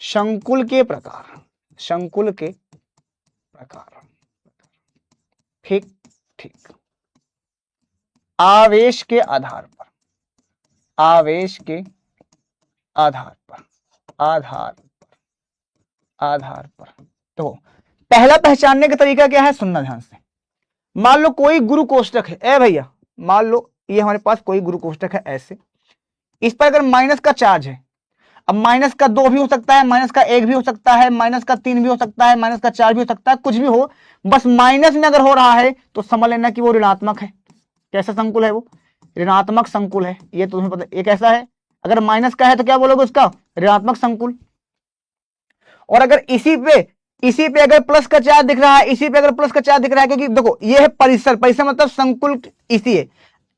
संकुल के प्रकार, संकुल के प्रकार, ठीक ठीक। आवेश के आधार पर, आवेश के आधार पर, आधार पर, आधार पर। तो पहला पहचानने का तरीका क्या है, सुनना ध्यान से। मान लो कोई गुरु कोष्टक है, ए भैया मान लो ये हमारे पास कोई गुरु कोष्टक है ऐसे, इस पर अगर माइनस का चार्ज है, अब माइनस का 2 भी हो सकता है, माइनस का 1 भी हो सकता है, माइनस का 3 भी हो सकता है, माइनस का 4 भी हो सकता है, कुछ भी हो, बस माइनस में अगर हो रहा है तो समझ लेना कि वो ऋणात्मक है। कैसा संकुल है वो, ऋणात्मक संकुल है। ये तुम्हें पता, ये कैसा है, अगर माइनस का है तो क्या बोलोगे उसका, ऋणात्मक संकुल। और अगर इसी पे अगर प्लस का चार्ज दिख रहा है, इसी पे अगर प्लस का चार्ज दिख रहा है, क्योंकि देखो ये है परिसर, परिसर मतलब संकुल इसी है,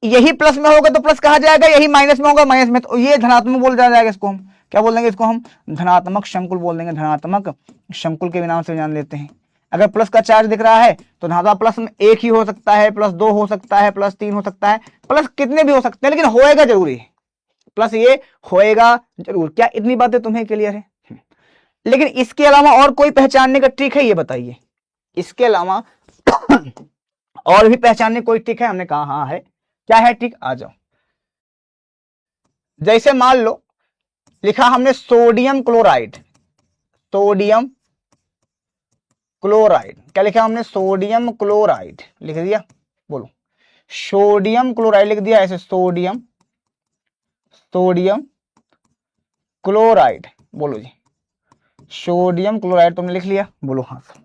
यही प्लस में होगा तो प्लस कहा जाएगा, यही माइनस में होगा माइनस में, तो ये धनात्मक बोल जाएगा। इसको हम क्या बोल देंगे, इसको हम धनात्मक संकुल बोल देंगे, धनात्मक संकुल के नाम से जान लेते हैं। अगर प्लस का चार्ज दिख रहा है तो धनात्मक प्लस में 1 ही हो सकता है, +2 हो सकता है, +3 हो सकता है, प्लस कितने भी हो सकते हैं, लेकिन होएगा जरूरी है, प्लस ये होएगा जरूर। क्या इतनी बातें तुम्हें क्लियर है। लेकिन इसके अलावा और कोई पहचानने का ट्रिक है, ये बताइए। इसके अलावा और भी पहचानने कोई ट्रिक है, हमने कहा हाँ है। क्या है ट्रिक, आ जाओ। जैसे मान लो लिखा हमने सोडियम क्लोराइड, सोडियम क्लोराइड, क्या लिखा हमने, सोडियम क्लोराइड लिख दिया, बोलो सोडियम क्लोराइड लिख दिया ऐसे, सोडियम, सोडियम क्लोराइड, बोलो जी सोडियम क्लोराइड तुमने लिख लिया, बोलो हाँ सर।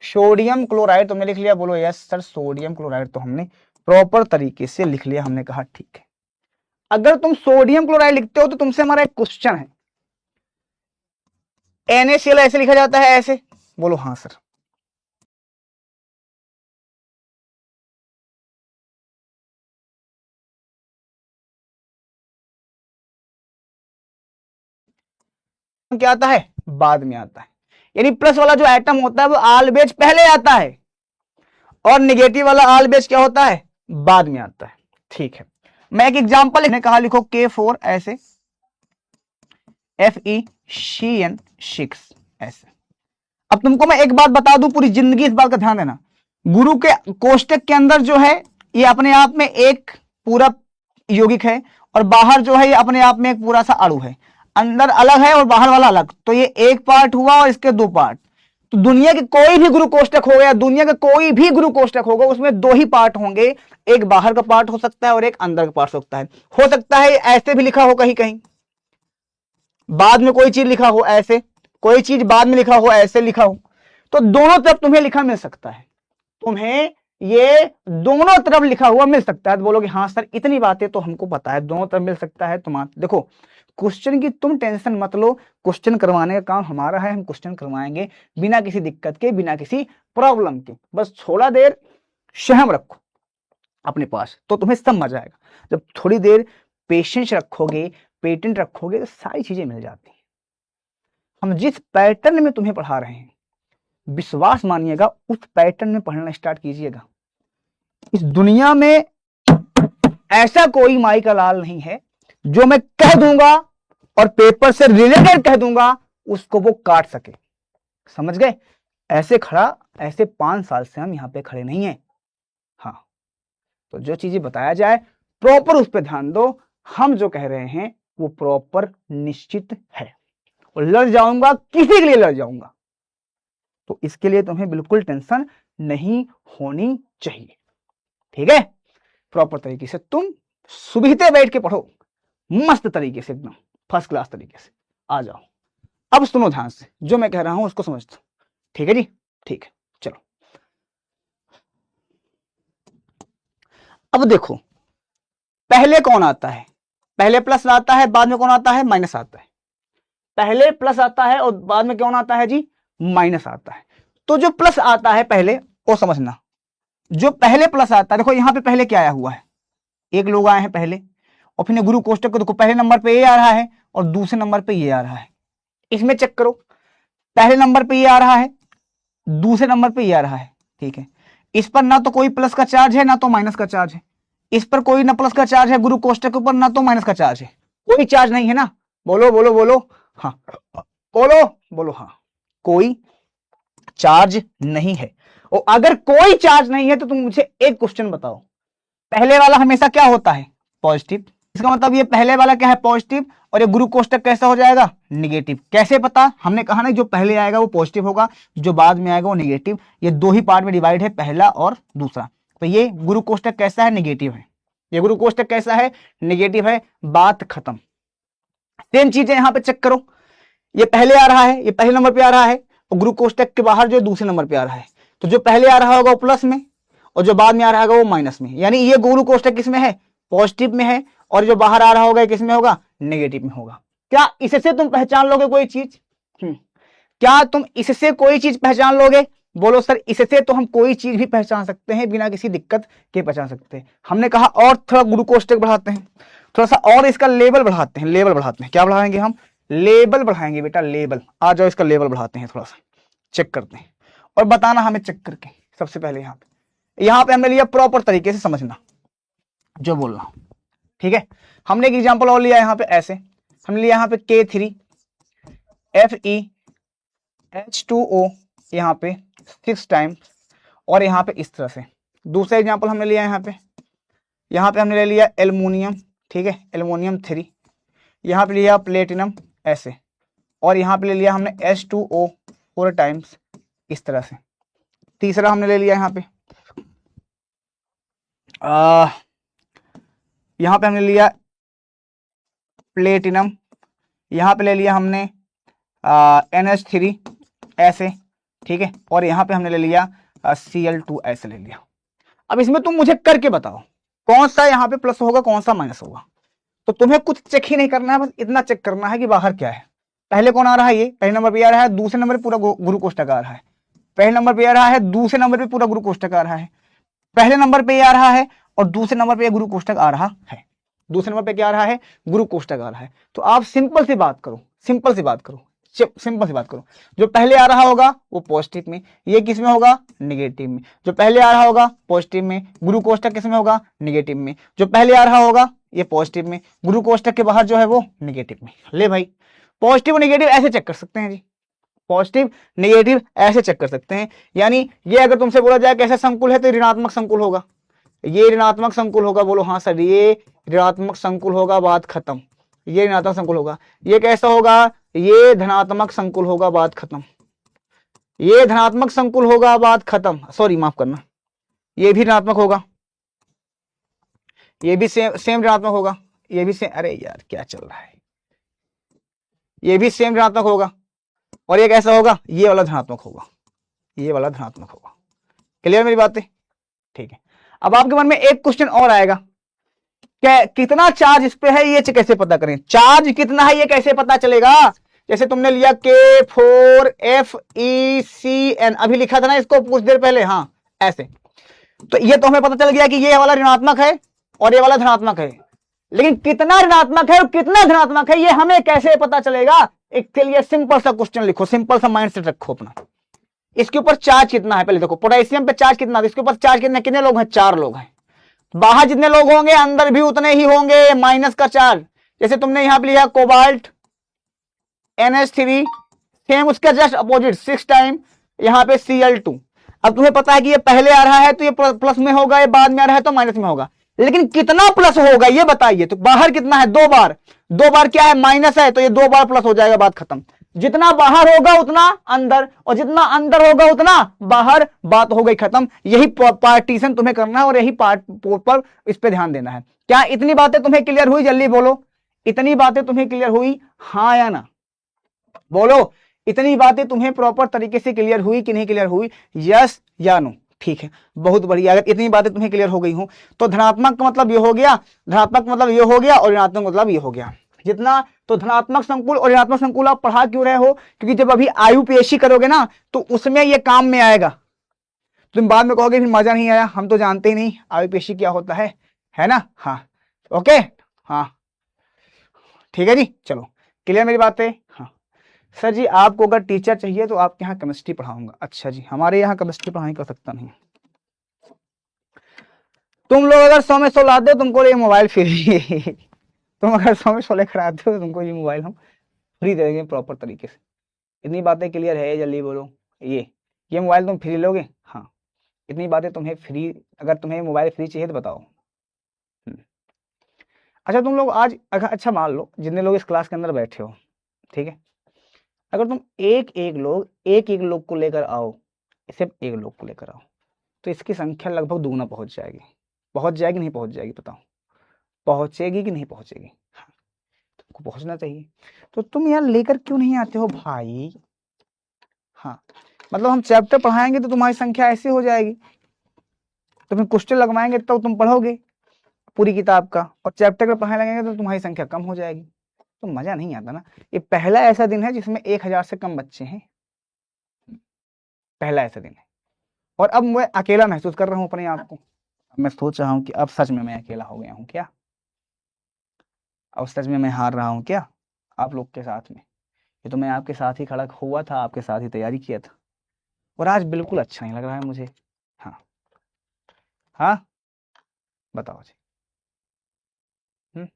सोडियम क्लोराइड तुमने लिख लिया, बोलो यस सर। सोडियम क्लोराइड तो हमने प्रॉपर तरीके से लिख लिया, हमने कहा ठीक है। अगर तुम सोडियम क्लोराइड लिखते हो तो तुमसे हमारा एक क्वेश्चन है, NaCl ऐसे लिखा जाता है ऐसे, बोलो हाँ सर। क्या आता है, बाद में आता है, यानी प्लस वाला जो एटम होता है वो ऑलवेज पहले आता है, और नेगेटिव वाला ऑलवेज क्या होता है, बाद में आता है। ठीक है, मैं एक एग्जांपल लिखने कहा, लिखो K4 ऐसे, FeCN6 ऐसे। अब तुमको मैं एक बात बता दूं, पूरी जिंदगी इस बात का ध्यान देना, गुरु के कोष्टक के अंदर जो है ये अपने आप में एक पूरा यौगिक है, और बाहर जो है ये अपने आप में एक पूरा सा अणु है, अंदर अलग है और बाहर वाला अलग, तो ये एक पार्ट हुआ और इसके 2 पार्ट। तो दुनिया के कोई भी गुरु कोष्टक हो गया, दुनिया का कोई भी गुरु कोष्टक होगा, उसमें 2 ही पार्ट होंगे, एक बाहर का पार्ट हो सकता है और एक अंदर का पार्ट हो सकता है ऐसे भी लिखा हो, कहीं कहीं बाद में कोई चीज लिखा हो ऐसे, कोई चीज बाद में लिखा हो ऐसे लिखा हो, तो दोनों तरफ तुम्हें लिखा मिल सकता है, तुम्हें ये दोनों तरफ लिखा हुआ मिल सकता है। तो बोलोगे हाँ सर इतनी बातें तो हमको पता है, दोनों तरफ मिल सकता है। तुम देखो क्वेश्चन की तुम टेंशन मत लो, क्वेश्चन करवाने का काम हमारा है, हम क्वेश्चन करवाएंगे बिना किसी दिक्कत के, बिना किसी प्रॉब्लम के। बस थोड़ा देर सहम रखो अपने पास तो तुम्हें सब मजा आएगा। जब थोड़ी देर पेशेंस रखोगे, पेटेंट रखोगे, तो सारी चीजें मिल जाती हैं। हम जिस पैटर्न में तुम्हें पढ़ा रहे हैं, विश्वास मानिएगा उस पैटर्न में पढ़ना स्टार्ट कीजिएगा। इस दुनिया में ऐसा कोई माई का लाल नहीं है जो मैं कह दूंगा और पेपर से रिलेटेड कह दूंगा उसको वो काट सके, समझ गए। ऐसे 5 साल से हम यहां पे खड़े नहीं है। हाँ, तो जो चीजें बताया जाए प्रॉपर उस पर ध्यान दो। हम जो कह रहे हैं वो प्रॉपर निश्चित है, और लड़ जाऊंगा, किसी के लिए लड़ जाऊंगा, तो इसके लिए तुम्हें बिल्कुल टेंशन नहीं होनी चाहिए। ठीक है, प्रॉपर तरीके से तुम सुबीते बैठ के पढ़ो मस्त तरीके से, एकदम फर्स्ट क्लास तरीके से। आ जाओ, अब सुनो ध्यान से, जो मैं कह रहा हूं उसको समझ दो। ठीक है जी, ठीक है, चलो। अब देखो, पहले कौन आता है? पहले प्लस आता है, बाद में कौन आता है? माइनस आता है। पहले प्लस आता है और बाद में कौन आता है जी? माइनस आता है। तो जो प्लस आता है पहले, वो समझना, जो पहले प्लस आता है, देखो यहां पे पहले क्या आया हुआ है, एक लोग आए हैं पहले, और फिर गुरु कोष्टक को देखो, पहले नंबर पे ये आ रहा है और दूसरे नंबर पे ये आ रहा है। इसमें चेक करो, पहले नंबर पे ये आ रहा है, दूसरे नंबर पे ये आ रहा है। ठीक है, इस पर ना तो कोई प्लस का चार्ज है ना तो माइनस का चार्ज है, इस पर कोई ना प्लस का चार्ज है, गुरु कोष्टक के ऊपर ना तो माइनस का चार्ज है, कोई चार्ज नहीं है ना। बोलो बोलो बोलो, हाँ बोलो बोलो, हाँ कोई चार्ज नहीं है। और अगर कोई चार्ज नहीं है तो तुम मुझे एक क्वेश्चन बताओ, पहले वाला हमेशा क्या होता है? पॉजिटिव। इसका मतलब ये पहले वाला क्या है? पॉजिटिव, और ये गुरु कोष्टक कैसा हो जाएगा? निगेटिव। कैसे पता? हमने कहा ना, जो पहले आएगा वो पॉजिटिव होगा, जो बाद में आएगा वो निगेटिव। ये दो ही पार्ट में डिवाइड है, पहला और दूसरा। तो ये गुरु कोष्टक कैसा है? निगेटिव है। ये गुरु कोष्टक कैसा है? निगेटिव है। बात खत्म। सेम चीज है, यहां पे चेक करो, ये पहले आ रहा है, ये पहले नंबर पे आ रहा है, और गुरु कोष्टक के बाहर जो दूसरे नंबर पे आ रहा है। तो जो पहले आ रहा होगा वो प्लस में, और जो बाद में आ रहा होगा वो माइनस में। यानी ये गुरु कोष्टक किसमें है? पॉजिटिव में है, और जो बाहर आ रहा होगा किसमें होगा? नेगेटिव में होगा। क्या इससे तुम पहचान लोगे कोई चीज? क्या तुम इससे कोई चीज पहचान लोगे? बोलो सर, इससे तो हम कोई चीज भी पहचान सकते हैं, बिना किसी दिक्कत के पहचान सकते हैं। हमने कहा और थोड़ा गुरु कोष्टक बढ़ाते हैं, थोड़ा सा और इसका लेवल बढ़ाते हैं, लेवल बढ़ाते हैं। क्या बढ़ाएंगे हम? लेवल बढ़ाएंगे बेटा, लेवल। आ जाओ, इसका लेवल बढ़ाते हैं, थोड़ा सा चेक करते हैं और बताना हमें चेक करके। सबसे पहले यहां पे हमने लिया, प्रॉपर तरीके से समझना जो बोल रहा हूं। ठीक है, हमने एक एग्जांपल और लिया यहां पे, ऐसे हमने लिया यहां पे K3FeH2O यहां पे 6 टाइम्स, और यहां पे इस तरह से। दूसरा एग्जांपल हमने लिया यहां पे हमने ले लिया एल्युमिनियम। ठीक है, एल्युमिनियम 3, यहां पे लिया प्लेटिनम ऐसे, और यहां पे ले लिया हमने H2O 4 टाइम्स इस तरह से। तीसरा हमने ले लिया यहां पे हमने लिया प्लेटिनम, यहां पे ले लिया हमने NH3 ऐसे। ठीक है, और यहां पे हमने ले लिया Cl2 ऐसे ले लिया। अब इसमें तुम मुझे करके बताओ कौन सा यहाँ पे प्लस होगा, कौन सा माइनस होगा। तो तुम्हें कुछ चेक ही नहीं करना है, बस इतना चेक करना है कि बाहर क्या है। पहले कौन आ रहा है? ये पहले नंबर पे आ रहा है, दूसरे नंबर पे पूरा गुरु कोष्टक आ रहा है। पहले नंबर पे आ रहा है, दूसरे नंबर पे पूरा गुरु कोष्टक आ रहा है। पहले नंबर पे आ रहा है और दूसरे नंबर पे गुरु कोष्टक आ रहा है। दूसरे नंबर पे क्या आ रहा है? गुरु कोष्टक आ रहा है। तो आप सिंपल सी बात करो, सिंपल सी बात करो, सिंपल सी बात करो। जो पहले आ रहा होगा वो पॉजिटिव में, ये किस में होगा? निगेटिव में। जो पहले आ रहा होगा पॉजिटिव में, गुरु कोष्टक किस में होगा? निगेटिव में। जो पहले आ रहा होगा ये पॉजिटिव में, गुरु कोष्टक के बाहर जो है वो निगेटिव में। ले भाई, पॉजिटिव नेगेटिव ऐसे चेक कर सकते हैं जी, पॉजिटिव नेगेटिव ऐसे चेक कर सकते हैं। यानी ये अगर तुमसे बोला जाए कैसा संकुल है, तो ऋणात्मक संकुल होगा, ये ऋणात्मक संकुल होगा। बोलो हाँ सर, ये ऋणात्मक संकुल होगा, बात खत्म। ये ऋणात्मक संकुल होगा। ये कैसा होगा? ये धनात्मक संकुल होगा, बात खत्म। ये धनात्मक संकुल होगा, बात खत्म। सॉरी माफ करना, ये भी ऋणात्मक होगा, ये भी सेम ऋणात्मक होगा, ये भी सेम। अरे यार क्या चल रहा है, ये भी सेम ऋणात्मक होगा। और ये कैसा होगा? ये वाला धनात्मक होगा, ये वाला धनात्मक होगा। क्लियर मेरी बातें? ठीक है, अब आपके मन में एक क्वेश्चन और आएगा, क्या कितना चार्ज इस पे है, ये कैसे पता करें? चार्ज कितना है ये कैसे पता चलेगा? जैसे तुमने लिया K4FeCN, अभी लिखा था ना इसको कुछ देर पहले, हाँ ऐसे। तो ये तो हमें पता चल गया कि ये वाला ऋणात्मक है और ये वाला धनात्मक है, लेकिन कितना ऋणात्मक है और कितना धनात्मक है ये हमें कैसे पता चलेगा? इसके लिए सिंपल सा क्वेश्चन लिखो, सिंपल सा माइंडसेट रखो अपना। इसके ऊपर चार्ज कितना है पहले देखो, पोटेशियम पे चार्ज कितना है, इसके ऊपर चार्ज कितने, कितने लोग हैं? 4 लोग हैं। बाहर जितने लोग होंगे अंदर भी उतने ही होंगे, माइनस का चार्ज। जैसे तुमने यहां पे लिया कोबाल्ट NH3, सेम उसका जस्ट अपोजिट 6 टाइम यहां पे Cl2। अब तुम्हें पता है कि ये पहले आ रहा है तो ये प्लस में होगा, ये बाद में आ रहा है तो माइनस में होगा, लेकिन कितना प्लस होगा ये बताइए। तो बाहर कितना है? 2 बार, 2 बार क्या है? माइनस है, तो ये 2 बार प्लस हो जाएगा, बात खत्म। जितना बाहर होगा उतना अंदर, और जितना अंदर होगा उतना बाहर। बात हो गई खत्म। यही पार्टीशन तुम्हें करना है और यही पार्ट पर इस पे ध्यान देना है। क्या इतनी बातें तुम्हें क्लियर हुई? जल्दी बोलो, इतनी बातें तुम्हें क्लियर हुई, हाँ या ना? बोलो, इतनी बातें तुम्हें प्रॉपर तरीके से क्लियर हुई कि नहीं क्लियर हुई? यस या नो? ठीक है, बहुत बढ़िया। अगर इतनी बातें तुम्हें क्लियर हो गई हो तो धनात्मक का मतलब ये हो गया, धनात्मक मतलब ये हो गया, और ऋणात्मक मतलब ये हो गया। जितना तो धनात्मक संकुल और ऋणात्मक संकुल आप पढ़ा क्यों रहे हो? क्योंकि जब अभी आयुपेशी करोगे ना तो उसमें ये काम में आएगा। तुम बाद में कहोगे फिर मजा नहीं आया, हम तो जानते ही नहीं आयुपेशी क्या होता है ना? हाँ, ओके, हाँ, ठीक है जी, चलो, क्लियर मेरी बात है? हाँ सर जी, आपको अगर टीचर चाहिए तो आपके यहाँ केमिस्ट्री पढ़ाऊंगा। अच्छा जी, हमारे यहाँ केमिस्ट्री पढ़ाने कर सकता नहीं। तुम लोग अगर 100 में 100 लाते हो तुमको ये मोबाइल फ्री तुम अगर 100 में 100 लेकर आते हो तो तुमको ये मोबाइल हम फ्री दे देंगे प्रॉपर तरीके से। इतनी बातें क्लियर है? जल्दी बोलो। ये मोबाइल तुम फ्री लोगे? हाँ, इतनी बातें तुम्हें फ्री, अगर तुम्हें मोबाइल फ्री चाहिए तो बताओ। अच्छा तुम लोग आज अच्छा मान लो जितने लोग इस क्लास के अंदर बैठे हो, ठीक है, अगर तुम एक एक लोग को लेकर आओ, सिर्फ एक लोग को लेकर आओ, तो इसकी संख्या लगभग दुगना पहुंच जाएगी। पहुंच जाएगी नहीं पहुंच जाएगी? बताओ, पहुंचेगी कि नहीं पहुंचेगी? हाँ, तुमको पहुंचना चाहिए। तो तुम यार लेकर क्यों नहीं आते हो भाई? हाँ, मतलब हम चैप्टर पढ़ाएंगे तो तुम्हारी संख्या ऐसी हो जाएगी, तुम्हें क्वेश्चन लगवाएंगे तो तुम पढ़ोगे पूरी किताब का, और चैप्टर का पढ़ाने लगेंगे तो तुम्हारी संख्या कम हो जाएगी, तो मजा नहीं आता ना। ये पहला ऐसा दिन है जिसमें 1000 से कम बच्चे हैं, पहला ऐसा दिन है। और अब मैं अकेला महसूस कर रहा हूँ अपने आप को। मैं सोच रहा हूँ कि अब सच में मैं अकेला हो गया हूँ क्या? अब सच में मैं हार रहा हूँ क्या आप लोग के साथ में? ये तो मैं आपके साथ ही खड़ा हुआ था, आपके साथ ही तैयारी किया था, और आज बिल्कुल अच्छा नहीं लग रहा है मुझे। हाँ, हाँ, बताओ जी। हम्म,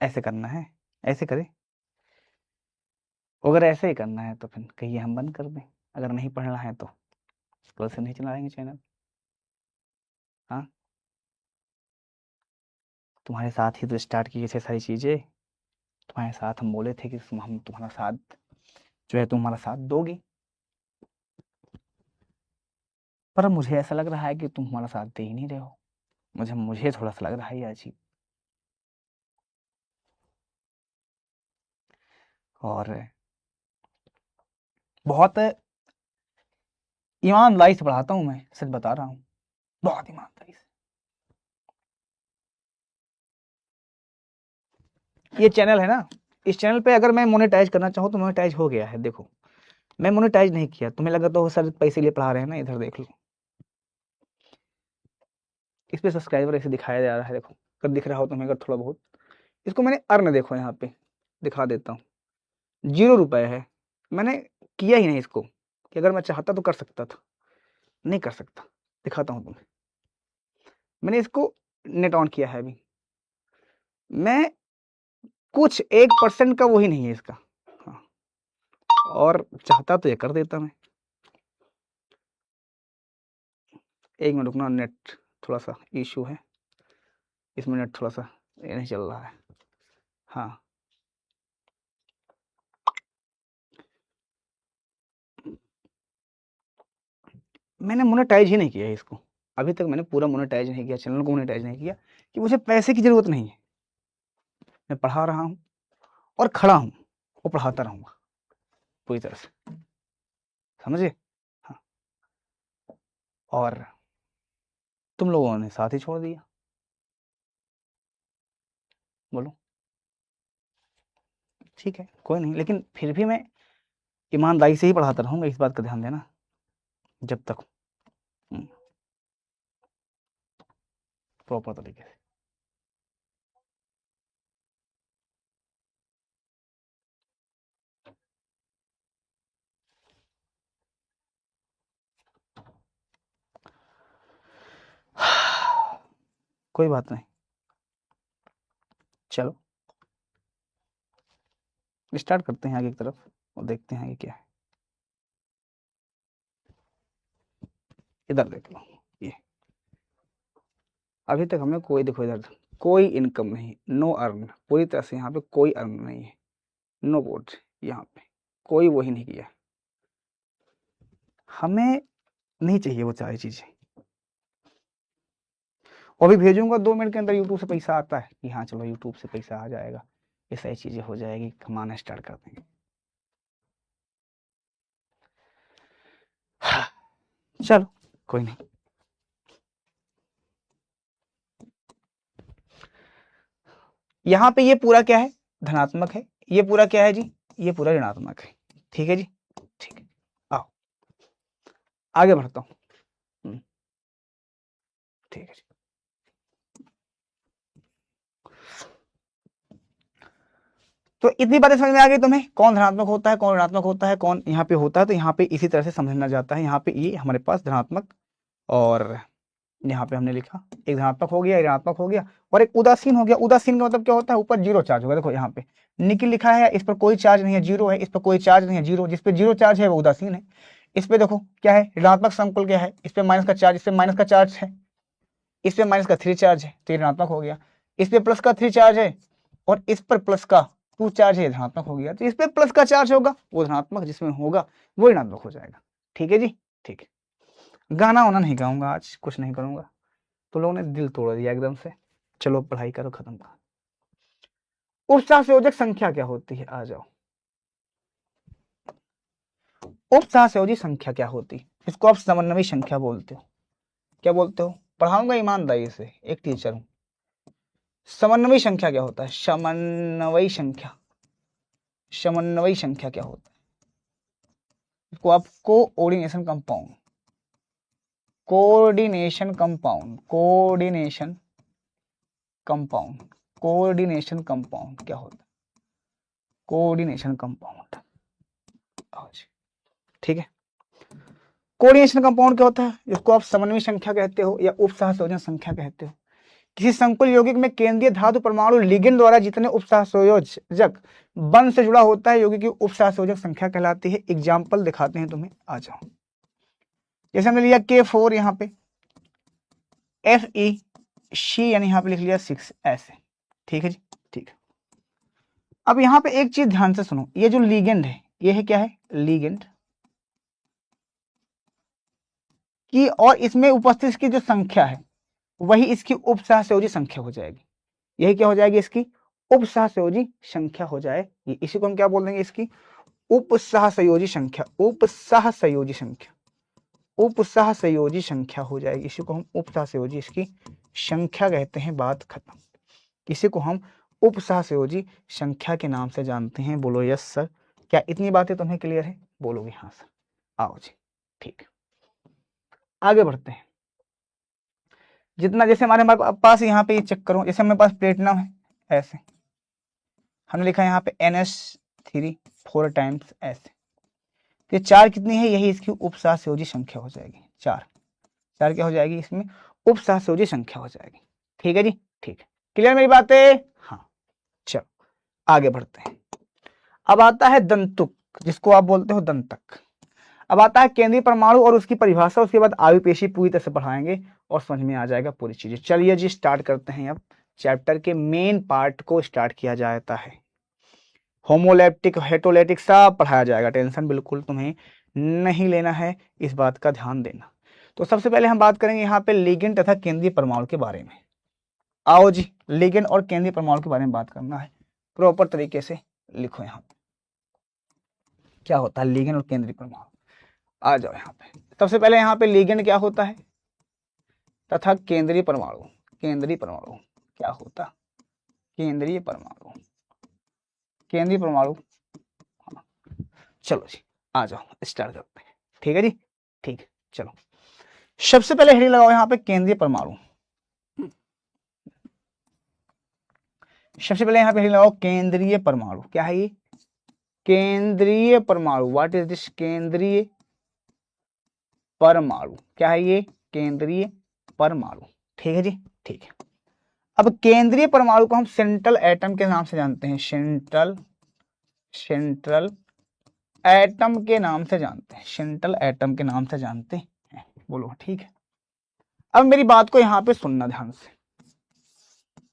ऐसे करना है? ऐसे करें? अगर ऐसे ही करना है तो फिर कहिए हम बंद कर दें। अगर नहीं पढ़ना है तो कल से नहीं चलाएंगे चैनल। हाँ, तुम्हारे साथ ही तो स्टार्ट की थी सारी चीजें। तुम्हारे साथ हम बोले थे कि हम तुम्हारा साथ जो है, तुम हमारा साथ दोगी, पर अब मुझे ऐसा लग रहा है कि तुम हमारा साथ दे ही नहीं रहे हो। मुझे थोड़ा सा लग रहा है ये अजीब। और बहुत ईमानदारी से पढ़ाता हूँ, मैं सच बता रहा हूँ, बहुत ईमानदारी से। ये चैनल है ना, इस चैनल पे अगर मैं मोनेटाइज करना चाहूँ तो मोनेटाइज हो गया है। देखो, मैं मोनेटाइज नहीं किया, तुम्हें लगा तो सर पैसे लिए पढ़ा रहे हैं ना, इधर देख लो, इस पे सब्सक्राइबर ऐसे दिखाया जा रहा है, देखो अगर दिख रहा हो तुम्हें, अगर थोड़ा बहुत, इसको मैंने अर्न, देखो यहाँ पे दिखा देता हूँ, 0 रुपए है। मैंने किया ही नहीं इसको, कि अगर मैं चाहता तो कर सकता था, नहीं कर सकता। दिखाता हूँ तुम्हें, मैंने इसको नेट ऑन किया है अभी, मैं कुछ 1% का वही नहीं है इसका। हाँ, और चाहता तो ये कर देता मैं। एक मिनट रुकना, नेट थोड़ा सा इशू है, इसमें नेट थोड़ा सा ये नहीं चल रहा है। हाँ, मैंने मोनेटाइज ही नहीं किया है इसको, अभी तक मैंने पूरा मोनेटाइज नहीं किया, चैनल को मोनेटाइज नहीं किया, कि मुझे पैसे की जरूरत नहीं है। मैं पढ़ा रहा हूँ और खड़ा हूँ, और पढ़ाता रहूंगा पूरी तरह से, समझे? हाँ, और तुम लोगों ने साथ ही छोड़ दिया, बोलो। ठीक है, कोई नहीं, लेकिन फिर भी मैं ईमानदारी से ही पढ़ाता रहूंगा, इस बात का ध्यान देना, जब तक प्रॉपर तरीके से। कोई बात नहीं, चलो स्टार्ट करते हैं आगे की तरफ और देखते हैं आगे क्या है। इधर देख लो, ये अभी तक हमें कोई, देखो इधर कोई इनकम नहीं, नो अर्न, पूरी तरह से यहाँ पे कोई अर्न नहीं है, नो वोट, यहाँ पे कोई वो ही नहीं किया। हमें नहीं चाहिए वो सारी चीजें। और भी भेजूंगा 2 मिनट के अंदर यूट्यूब से पैसा आता है कि हाँ चलो यूट्यूब से पैसा आ जाएगा, ये सारी चीजें हो जाएगी, कमाना स्टार्ट कर देंगे। हाँ, चलो कोई नहीं। यहाँ पे ये पूरा क्या है, धनात्मक है, ये पूरा क्या है जी, ये पूरा ऋणात्मक है। ठीक है जी, ठीक है, आओ आगे बढ़ता हूँ। ठीक है जी, तो इतनी बातें समझ में आ गई तुम्हें, कौन धनात्मक होता है, कौन ऋणात्मक होता है, कौन यहाँ पे होता है। तो यहाँ पे इसी तरह से समझना जाता है। यहाँ पे ये हमारे पास धनात्मक, और यहाँ पे हमने लिखा एक धनात्मक हो गया, ऋणात्मक हो गया, और एक उदासीन हो गया। उदासीन का मतलब क्या होता है, ऊपर जीरो चार्ज होगा। देखो यहाँ पे निकिल लिखा है, इस पर कोई चार्ज नहीं है, जीरो है, इस पर कोई चार्ज नहीं है, जीरो। जिस पे जीरो चार्ज है वो उदासीन है। इस पे देखो क्या है, ऋणात्मक संकुल क्या है, इस पे माइनस का चार्ज, इस पे माइनस का चार्ज है, इस पे माइनस का 3 चार्ज है, तो ये ऋणात्मक हो गया। इस पे प्लस का 3 चार्ज है, और इस पर प्लस का 2 चार्ज है, धनात्मक हो गया। तो इस पे प्लस का चार्ज होगा वो धनात्मक, जिसमें होगा वो ऋणात्मक हो जाएगा। ठीक है जी, ठीक है। गाना वाना नहीं गाऊंगा आज, कुछ नहीं करूंगा, तो लोगों ने दिल तोड़ दिया एकदम से। चलो पढ़ाई करो, खत्म करो। उपसहसंयोजक संख्या क्या होती है, आ जाओ। उपसहसंयोजी संख्या क्या होती है, इसको आप समन्वयी संख्या बोलते हो। क्या बोलते हो, पढ़ाऊंगा ईमानदारी से, एक टीचर हूं। समन्वयी संख्या क्या होता है, समन्वयी संख्या, समन्वयी संख्या क्या होता है, इसको आप coordination compound, coordination compound, coordination compound, coordination compound क्या होता है, कोऑर्डिनेशन कंपाउंड। ठीक है, कोऑर्डिनेशन कंपाउंड क्या होता है, जिसको आप समन्वयी संख्या कहते हो या उपसहसंयोजन संख्या कहते हो। किसी संकुल यौगिक में केंद्रीय धातु परमाणु लिगेंड द्वारा जितने उपसहसंयोजक बंध से जुड़ा होता है, यौगिक की उपसहसंयोजक संख्या कहलाती है। एग्जाम्पल दिखाते हैं तुम्हें, आ जाओ। जैसे हमने लिया K4, यहाँ पे FeC, यानी यहाँ पे लिख लिया 6 ऐसे। ठीक है जी, ठीक है। अब यहाँ पे एक चीज ध्यान से सुनो, ये जो लिगेंड है, ये है क्या है, लिगेंड की, और इसमें उपस्थित इसकी जो संख्या है वही इसकी उपसहसंयोजी संख्या हो जाएगी। यही क्या हो जाएगी, इसकी उपसहसंयोजी संख्या हो जाएगी। इसी को हम क्या बोल देंगे, इसकी उपसहसंयोजी संख्या, उपसहसंयोजी संख्या, उपसहसंयोजी संख्या हो जाएगी। इसी को हम उपसहसंयोजी इसकी संख्या कहते हैं, बात खत्म। इसी को हम उपसहसंयोजी संख्या के नाम से जानते हैं। बोलो यस सर। क्या इतनी बातें तुम्हें क्लियर है, बोलोगे हाँ सर, आओ जी, ठीक। आगे बढ़ते हैं। जितना, जैसे हमारे पास यहाँ पे ये चेक करो, जैसे हमारे पास प्लेटिनम है, ऐसे हमने लिखा है यहाँ पे NH3 4 टाइम्स ऐसे। तो 4 कितनी है, यही इसकी उपसहसंयोजी संख्या हो जाएगी। 4 क्या हो जाएगी, इसमें उपसहसंयोजी संख्या हो जाएगी। ठीक है जी, ठीक है, क्लियर मेरी बातें, हाँ। चलो आगे बढ़ते हैं। अब आता है दंतुक, जिसको आप बोलते हो दंतक। अब आता है केंद्रीय परमाणु और उसकी परिभाषा, उसके बाद आयुपेशी पूरी तरह से पढ़ाएंगे और समझ में आ जाएगा पूरी चीजें। चलिए जी स्टार्ट करते हैं। अब चैप्टर के मेन पार्ट को स्टार्ट किया जाता है। होमोलैप्टिक, हेटरोलैटिक सब पढ़ाया जाएगा, टेंशन बिल्कुल तुम्हें नहीं लेना है, इस बात का ध्यान देना। तो सबसे पहले हम बात करेंगे यहाँ पे लिगेंड तथा केंद्रीय परमाणु के बारे में। आओ जी, लिगेंड और केंद्रीय परमाणु के बारे में बात करना है, प्रॉपर तरीके से लिखो। यहाँ पे क्या होता है लिगेंड और केंद्रीय परमाणु, आ जाओ यहाँ पे। सबसे पहले यहाँ पे लिगेंड क्या होता है तथा केंद्रीय परमाणु, केंद्रीय परमाणु क्या होता, केंद्रीय परमाणु, केंद्रीय परमाणु। हाँ। चलो जी आ जाओ स्टार्ट करते हैं। ठीक है जी, ठीक है। चलो सबसे पहले हेडिंग लगाओ यहाँ पे केंद्रीय परमाणु। सबसे पहले यहाँ पे हेडिंग लगाओ केंद्रीय परमाणु। क्या है ये, केंद्रीय परमाणु। व्हाट इज दिस, केंद्रीय परमाणु। क्या है ये, केंद्रीय परमाणु। ठीक है जी, ठीक है। अब केंद्रीय परमाणु को हम सेंट्रल एटम के नाम से जानते हैं, सेंट्रल एटम के नाम से जानते हैं, सेंट्रल एटम के नाम से जानते हैं। बोलो ठीक है। अब मेरी बात को यहां पे सुनना ध्यान से।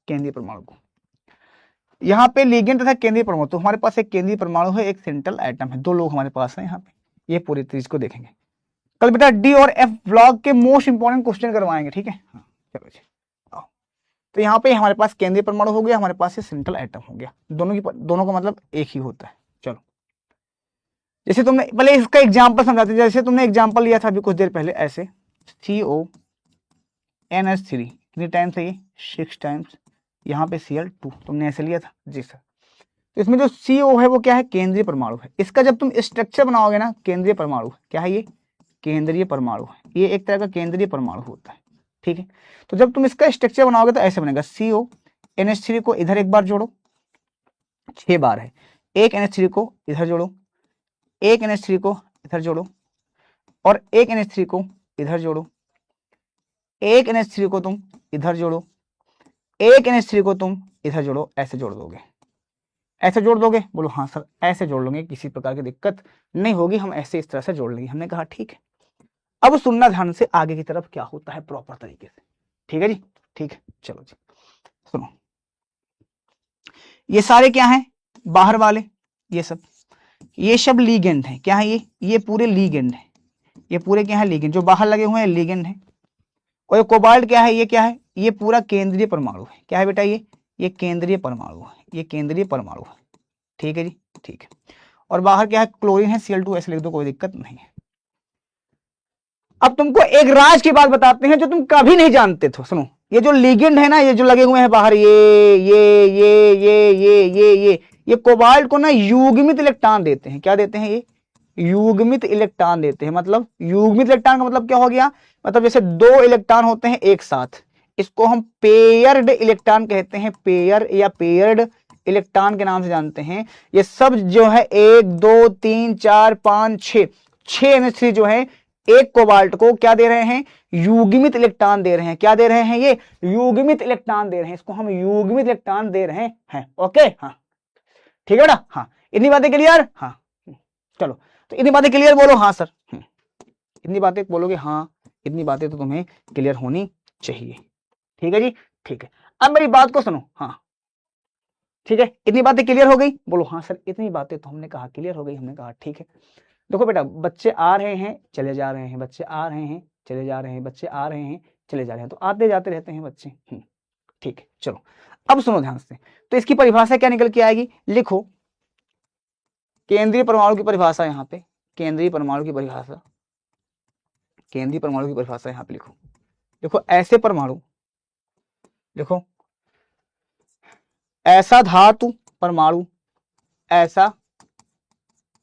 केंद्रीय परमाणु को। यहाँ पे लिगेंड तथा केंद्रीय परमाणु, तो हमारे पास एक केंद्रीय परमाणु है, एक सेंट्रल एटम है, दो लोग हमारे पास हैं यहाँ पे। ये पूरी चीज को देखेंगे कल बेटा। डी और एफ ब्लॉक के मोस्ट इंपॉर्टेंट क्वेश्चन करवाएंगे, ठीक है। हाँ चलो जी आओ। तो यहाँ पे हमारे पास केंद्रीय परमाणु हो गया, हमारे पास ये सेंट्रल एटम हो गया, दोनों का मतलब एक ही होता है। चलो जैसे तुमने पहले इसका एग्जाम्पल समझाते, जैसे तुमने एग्जाम्पल लिया था अभी कुछ देर पहले, ऐसे CONH3 कितनी टाइम्स है ये 6 टाइम्स, यहाँ पे Cl2 तुमने ऐसे लिया था जी सर। तो इसमें जो CO है वो क्या है, केंद्रीय परमाणु है। इसका जब तुम स्ट्रक्चर बनाओगे ना, केंद्रीय परमाणु क्या है ये, केंद्रीय परमाणु है, ये एक तरह का केंद्रीय परमाणु होता है, ठीक है। तो जब तुम इसका स्ट्रक्चर बनाओगे तो ऐसे बनेगा, CONH3 को इधर एक बार जोड़ो, 6 बार है, एक NH3 को इधर जोड़ो, एक NH3 को इधर जोड़ो, और एक NH3 को इधर जोड़ो, एक NH3 को तुम इधर जोड़ो, एक NH3 को तुम इधर जोड़ो, ऐसे जोड़ दोगे, ऐसे जोड़ दोगे, बोलो हाँ सर ऐसे जोड़ लोगे, किसी प्रकार की दिक्कत नहीं होगी, हम ऐसे इस तरह से जोड़ लेंगे। हमने कहा ठीक है। अब सुनना ध्यान से, आगे की तरफ क्या होता है प्रॉपर तरीके से, ठीक है जी, ठीक है। चलो जी सुनो, ये सारे क्या हैं, बाहर वाले, ये सब लीगेंड है, क्या है ये पूरे लीगेंड है, ये पूरे क्या है लीगेंड, जो बाहर लगे हुए हैं लीगेंड है। और ये कोबाल्ट क्या है, ये क्या है, ये पूरा केंद्रीय परमाणु है, क्या है बेटा ये केंद्रीय परमाणु है, ये केंद्रीय परमाणु है, ठीक है जी, ठीक है। और बाहर क्या है, क्लोरीन है, Cl2 ऐसे लिख दो, कोई दिक्कत नहीं है। अब तुमको एक राज की बात बताते हैं जो तुम कभी नहीं जानते थे, सुनो। ये जो लिगेंड है ना, ये जो लगे हुए हैं बाहर, ये कोबाल्ट को ना युग्मित इलेक्ट्रॉन देते हैं, क्या देते हैं, ये युग्मित इलेक्ट्रॉन देते हैं। मतलब युग्मित इलेक्ट्रॉन का मतलब क्या हो गया, मतलब जैसे 2 इलेक्ट्रॉन होते हैं एक साथ, इसको हम पेयर्ड इलेक्ट्रॉन कहते हैं, पेयर या पेयर्ड इलेक्ट्रॉन के नाम से जानते हैं। ये सब जो है 1 2 3 4 5 6 NH3 जो है एक कोबाल्ट को क्या दे रहे हैं, युग्मित इलेक्ट्रॉन दे रहे हैं, क्या दे रहे हैं, ये युग्मित इलेक्ट्रॉन दे रहे हैं, इसको हम युग्मित इलेक्ट्रॉन दे रहे हैं। ओके हाँ ठीक है बेटा, हाँ इतनी बातें क्लियर, हाँ चलो तो इतनी बातें क्लियर बोलो हाँ सर, इतनी बातें बोलोगे हाँ, इतनी बातें तो तुम्हें क्लियर होनी चाहिए, ठीक है जी, ठीक है। अब मेरी बात को सुनो, हाँ ठीक है, इतनी बातें क्लियर हो गई, बोलो हाँ सर इतनी बातें तो हमने कहा क्लियर हो गई, हमने कहा ठीक है। देखो बेटा, बच्चे आ रहे हैं चले जा रहे हैं, बच्चे आ रहे हैं चले जा रहे हैं, बच्चे आ रहे हैं चले जा रहे हैं, तो आते जाते रहते हैं बच्चे, ठीक है। चलो अब सुनो ध्यान से, तो इसकी परिभाषा क्या निकल के आएगी, लिखो केंद्रीय परमाणु की परिभाषा, यहाँ पे केंद्रीय परमाणु की परिभाषा, केंद्रीय परमाणु की परिभाषा यहाँ पे लिखो। देखो ऐसे परमाणु, देखो ऐसा धातु परमाणु, ऐसा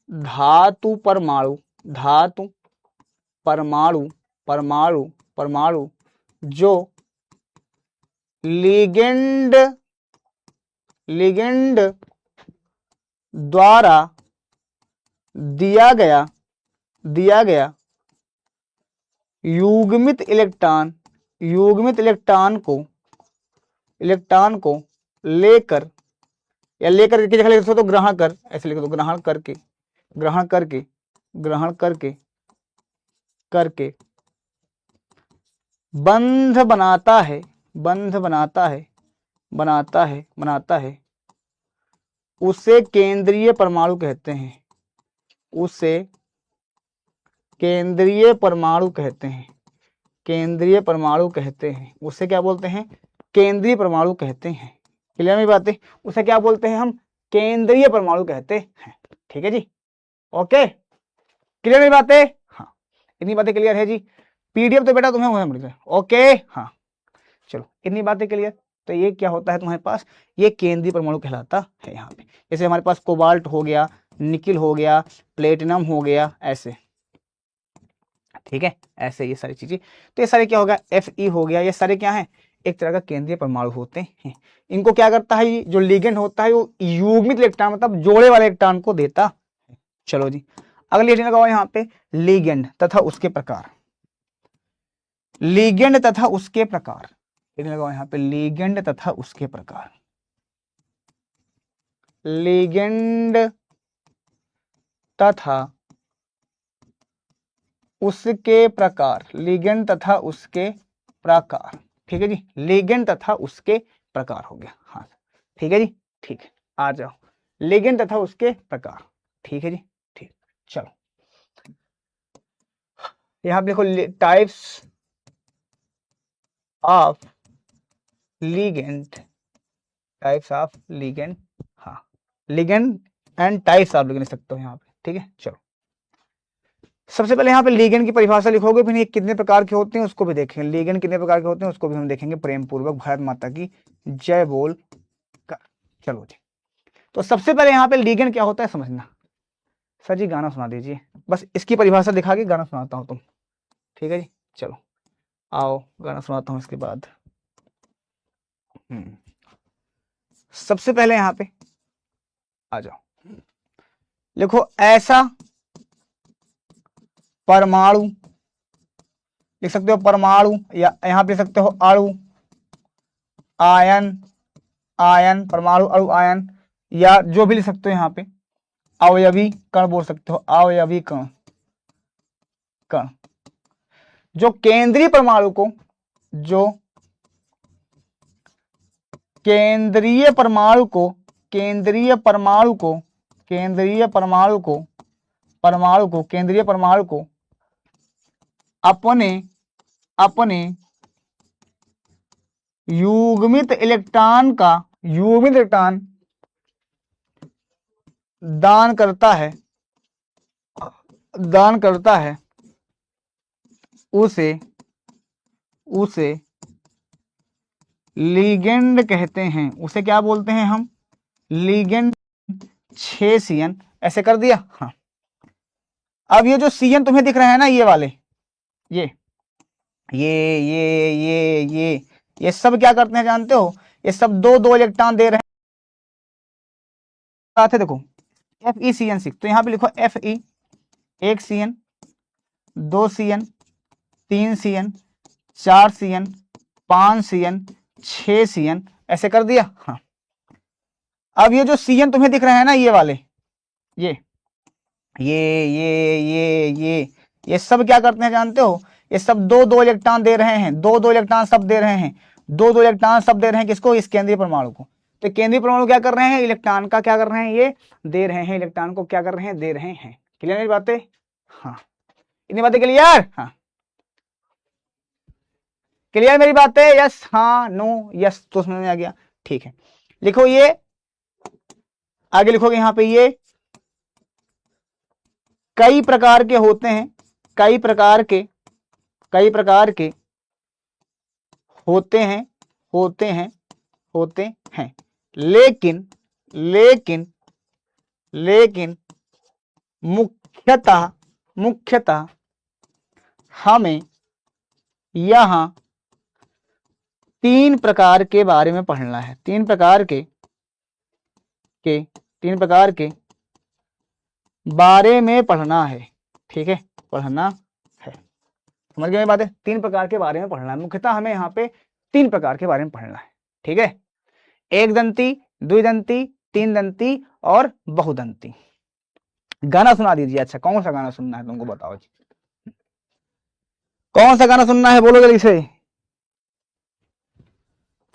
धातु परमाणु, धातु परमाणु परमाणु परमाणु जो लिगेंड द्वारा दिया गया युग्मित इलेक्ट्रॉन को लेकर, या लेकर की जगह लिख दो तो ग्रहण कर, ऐसे लिख दो, ग्रहण करके बंध बनाता है, उसे केंद्रीय परमाणु कहते हैं, उसे केंद्रीय परमाणु कहते हैं, उसे क्या बोलते हैं, केंद्रीय परमाणु कहते हैं। क्लियर मेरी बातें, उसे क्या बोलते हैं हम, केंद्रीय परमाणु कहते हैं, ठीक है जी, ओके क्लियर मेरी बातें, हाँ इतनी बातें क्लियर है जी। PDF तो बेटा तुम्हें मिल जाए, ओके हाँ चलो इतनी बातें क्लियर। तो ये क्या होता है तुम्हारे पास, ये केंद्रीय परमाणु कहलाता है। यहाँ पे जैसे हमारे पास कोबाल्ट हो गया, निकिल हो गया, प्लेटिनम हो गया, ऐसे ठीक है, ऐसे ये सारी चीजें, तो ये सारे क्या होगा, Fe हो गया, ये सारे क्या हैं, एक तरह का केंद्रीय परमाणु होते हैं। इनको क्या करता है, जो लिगेंड होता है वो युग्मित इलेक्ट्रॉन मतलब जोड़े वाले इलेक्ट्रॉन को देता है। चलो जी अगली हेडिंग लगाओ यहाँ पे, लिगेंड तथा उसके प्रकार, लिगेंड तथा उसके प्रकार, लगाओ यहाँ पे लिगेंड तथा उसके प्रकार, लिगेंड तथा उसके प्रकार, लिगेंड तथा उसके प्रकार, ठीक है जी, लिगेंड तथा उसके प्रकार हो गया। हाँ ठीक है जी, ठीक है। आ जाओ, लिगेंड तथा उसके प्रकार। ठीक है जी, ठीक। चलो यहाँ पे देखो, types of ligand, types of ligand, हाँ ligand and types of ligand लिख सकते हो यहाँ पे। ठीक है, चलो सबसे पहले यहाँ पे लिगेंड की परिभाषा लिखोगे, फिर ये कितने प्रकार के होते हैं उसको भी देखेंगे, लिगेंड कितने प्रकार के होते हैं उसको भी हम देखेंगे प्रेम पूर्वक। भारत माता की जय बोल कर। चलो जी, तो सबसे पहले यहाँ पे लिगेंड क्या होता है समझना। सर जी गाना सुना दीजिए, बस इसकी परिभाषा दिखा के गाना सुनाता हूँ तुम। ठीक है जी, चलो आओ गाना सुनाता हूँ इसके बाद। सबसे पहले यहाँ पे आ जाओ, लिखो ऐसा परमाणु, लिख सकते हो परमाणु, या यहाँ पे लिख सकते हो अणु, आयन, आयन परमाणु, अणु, आयन, या जो भी लिख सकते हो यहाँ पे अवयवी कण बोल सकते हो, अवयवी कण, कण जो केंद्रीय परमाणु को, जो केंद्रीय परमाणु को, केंद्रीय परमाणु को, केंद्रीय परमाणु को, परमाणु को, केंद्रीय परमाणु को अपने, अपने युग्मित इलेक्ट्रॉन का, युग्मित इलेक्ट्रॉन दान करता है, दान करता है, उसे, उसे लिगेंड कहते हैं। उसे क्या बोलते हैं हम, लिगेंड। 6 CN ऐसे कर दिया। हाँ अब ये जो CN तुम्हें दिख रहे हैं ना, ये वाले, ये ये सब क्या करते हैं जानते हो, ये सब दो दो इलेक्ट्रॉन दे रहे हैं। देखो FeCN6, तो यहाँ पे लिखो Fe 1 CN, 2 CN, 3 CN, 4 CN, 5 CN, 6 CN ऐसे कर दिया। हाँ अब ये जो CN तुम्हें दिख रहे हैं ना, ये वाले, ये ये सब क्या करते हैं जानते हो, ये सब दो दो इलेक्ट्रॉन दे रहे हैं, दो दो इलेक्ट्रॉन सब दे रहे हैं, दो दो इलेक्ट्रॉन सब दे रहे हैं किसको, इस केंद्रीय परमाणु को। तो केंद्रीय परमाणु क्या कर रहे हैं, इलेक्ट्रॉन का क्या कर रहे हैं, ये दे रहे हैं, इलेक्ट्रॉन को क्या कर रहे हैं, दे रहे हैं। क्लियर मेरी बातें, हाँ इतनी बातें क्लियर, हाँ क्लियर मेरी बातें, यस हाँ नो यस, तो समझ में आ गया। ठीक है, लिखो ये आगे लिखोगे यहाँ पे, ये कई प्रकार के होते हैं, कई प्रकार के, कई प्रकार के होते हैं, होते हैं, होते हैं, लेकिन, लेकिन, लेकिन मुख्यतः, मुख्यतः हमें यहां 3 प्रकार के बारे में पढ़ना है, 3 प्रकार के 3 प्रकार के बारे में पढ़ना है। ठीक है, पढ़ना है, समझ गए बातें, 3 प्रकार के बारे में पढ़ना है, मुख्यतः हमें यहाँ पे 3 प्रकार के बारे में पढ़ना है। ठीक है, एक दंती, द्विदंती, तीन दंती और बहुदंती। गाना सुना दीजिए। अच्छा कौन सा गाना सुनना है तुमको, बताओ जी कौन सा गाना सुनना है, बोलो जल्दी से।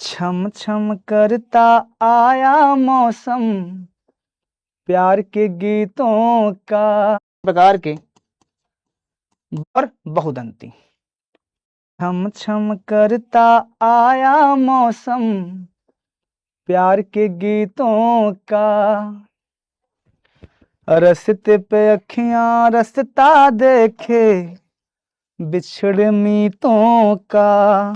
छम छम करता आया मौसम प्यार के गीतों का, प्रकार के और बहुदंती। छम छम करता आया मौसम प्यार के गीतों का, रस्ते पे अखियां रास्ता देखे बिछड़ मीतों का,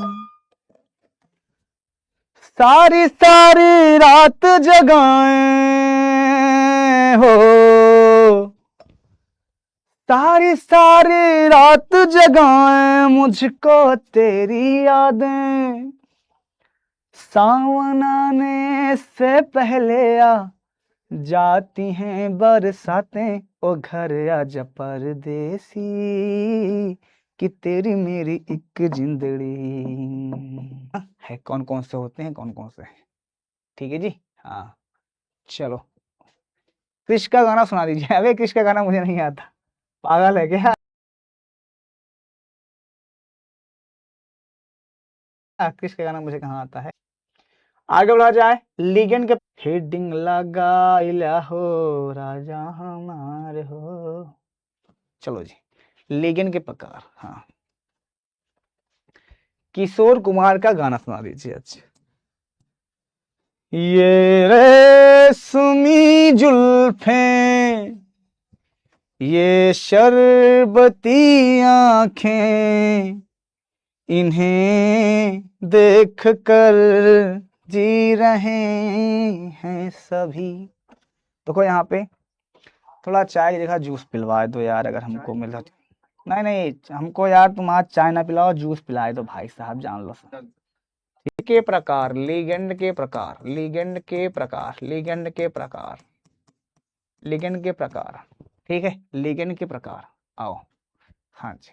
सारी सारी रात जगाए हो, सारी सारी रात जगाए मुझको तेरी यादें, सावन आने से पहले आ जाती हैं बरसातें, ओ घर आजा परदेसी कि तेरी मेरी एक जिंदड़ी है। कौन कौन से होते हैं, कौन कौन से, ठीक है जी, हाँ चलो कृष का गाना सुना दीजिए। अबे कृष का गाना मुझे नहीं आता, पागल है क्या, कृष का गाना मुझे कहाँ आता है। आगे बढ़ा जाए, लिगेंड के हेडिंग लगा इला हो राजा हमारे हो। चलो जी, लिगेंड के प्रकार। हाँ, किशोर कुमार का गाना सुना दीजिए। अच्छा, ये रेशमी जुल्फें, ये शरबती आंखें, इन्हें देख कर जी रहे हैं सभी। देखो यहाँ पे थोड़ा चाय की जगह जूस पिलवा दो यार, अगर हमको मिला तो। नहीं नहीं, हमको यार तुम आज चाय ना पिलाओ, जूस पिलाए दो भाई साहब, जान लो। के प्रकार, लिगेंड के प्रकार, लिगेंड के प्रकार, लिगेंड के प्रकार, लिगेंड के प्रकार। ठीक है, लिगेंड के प्रकार। आओ, हाँ जी।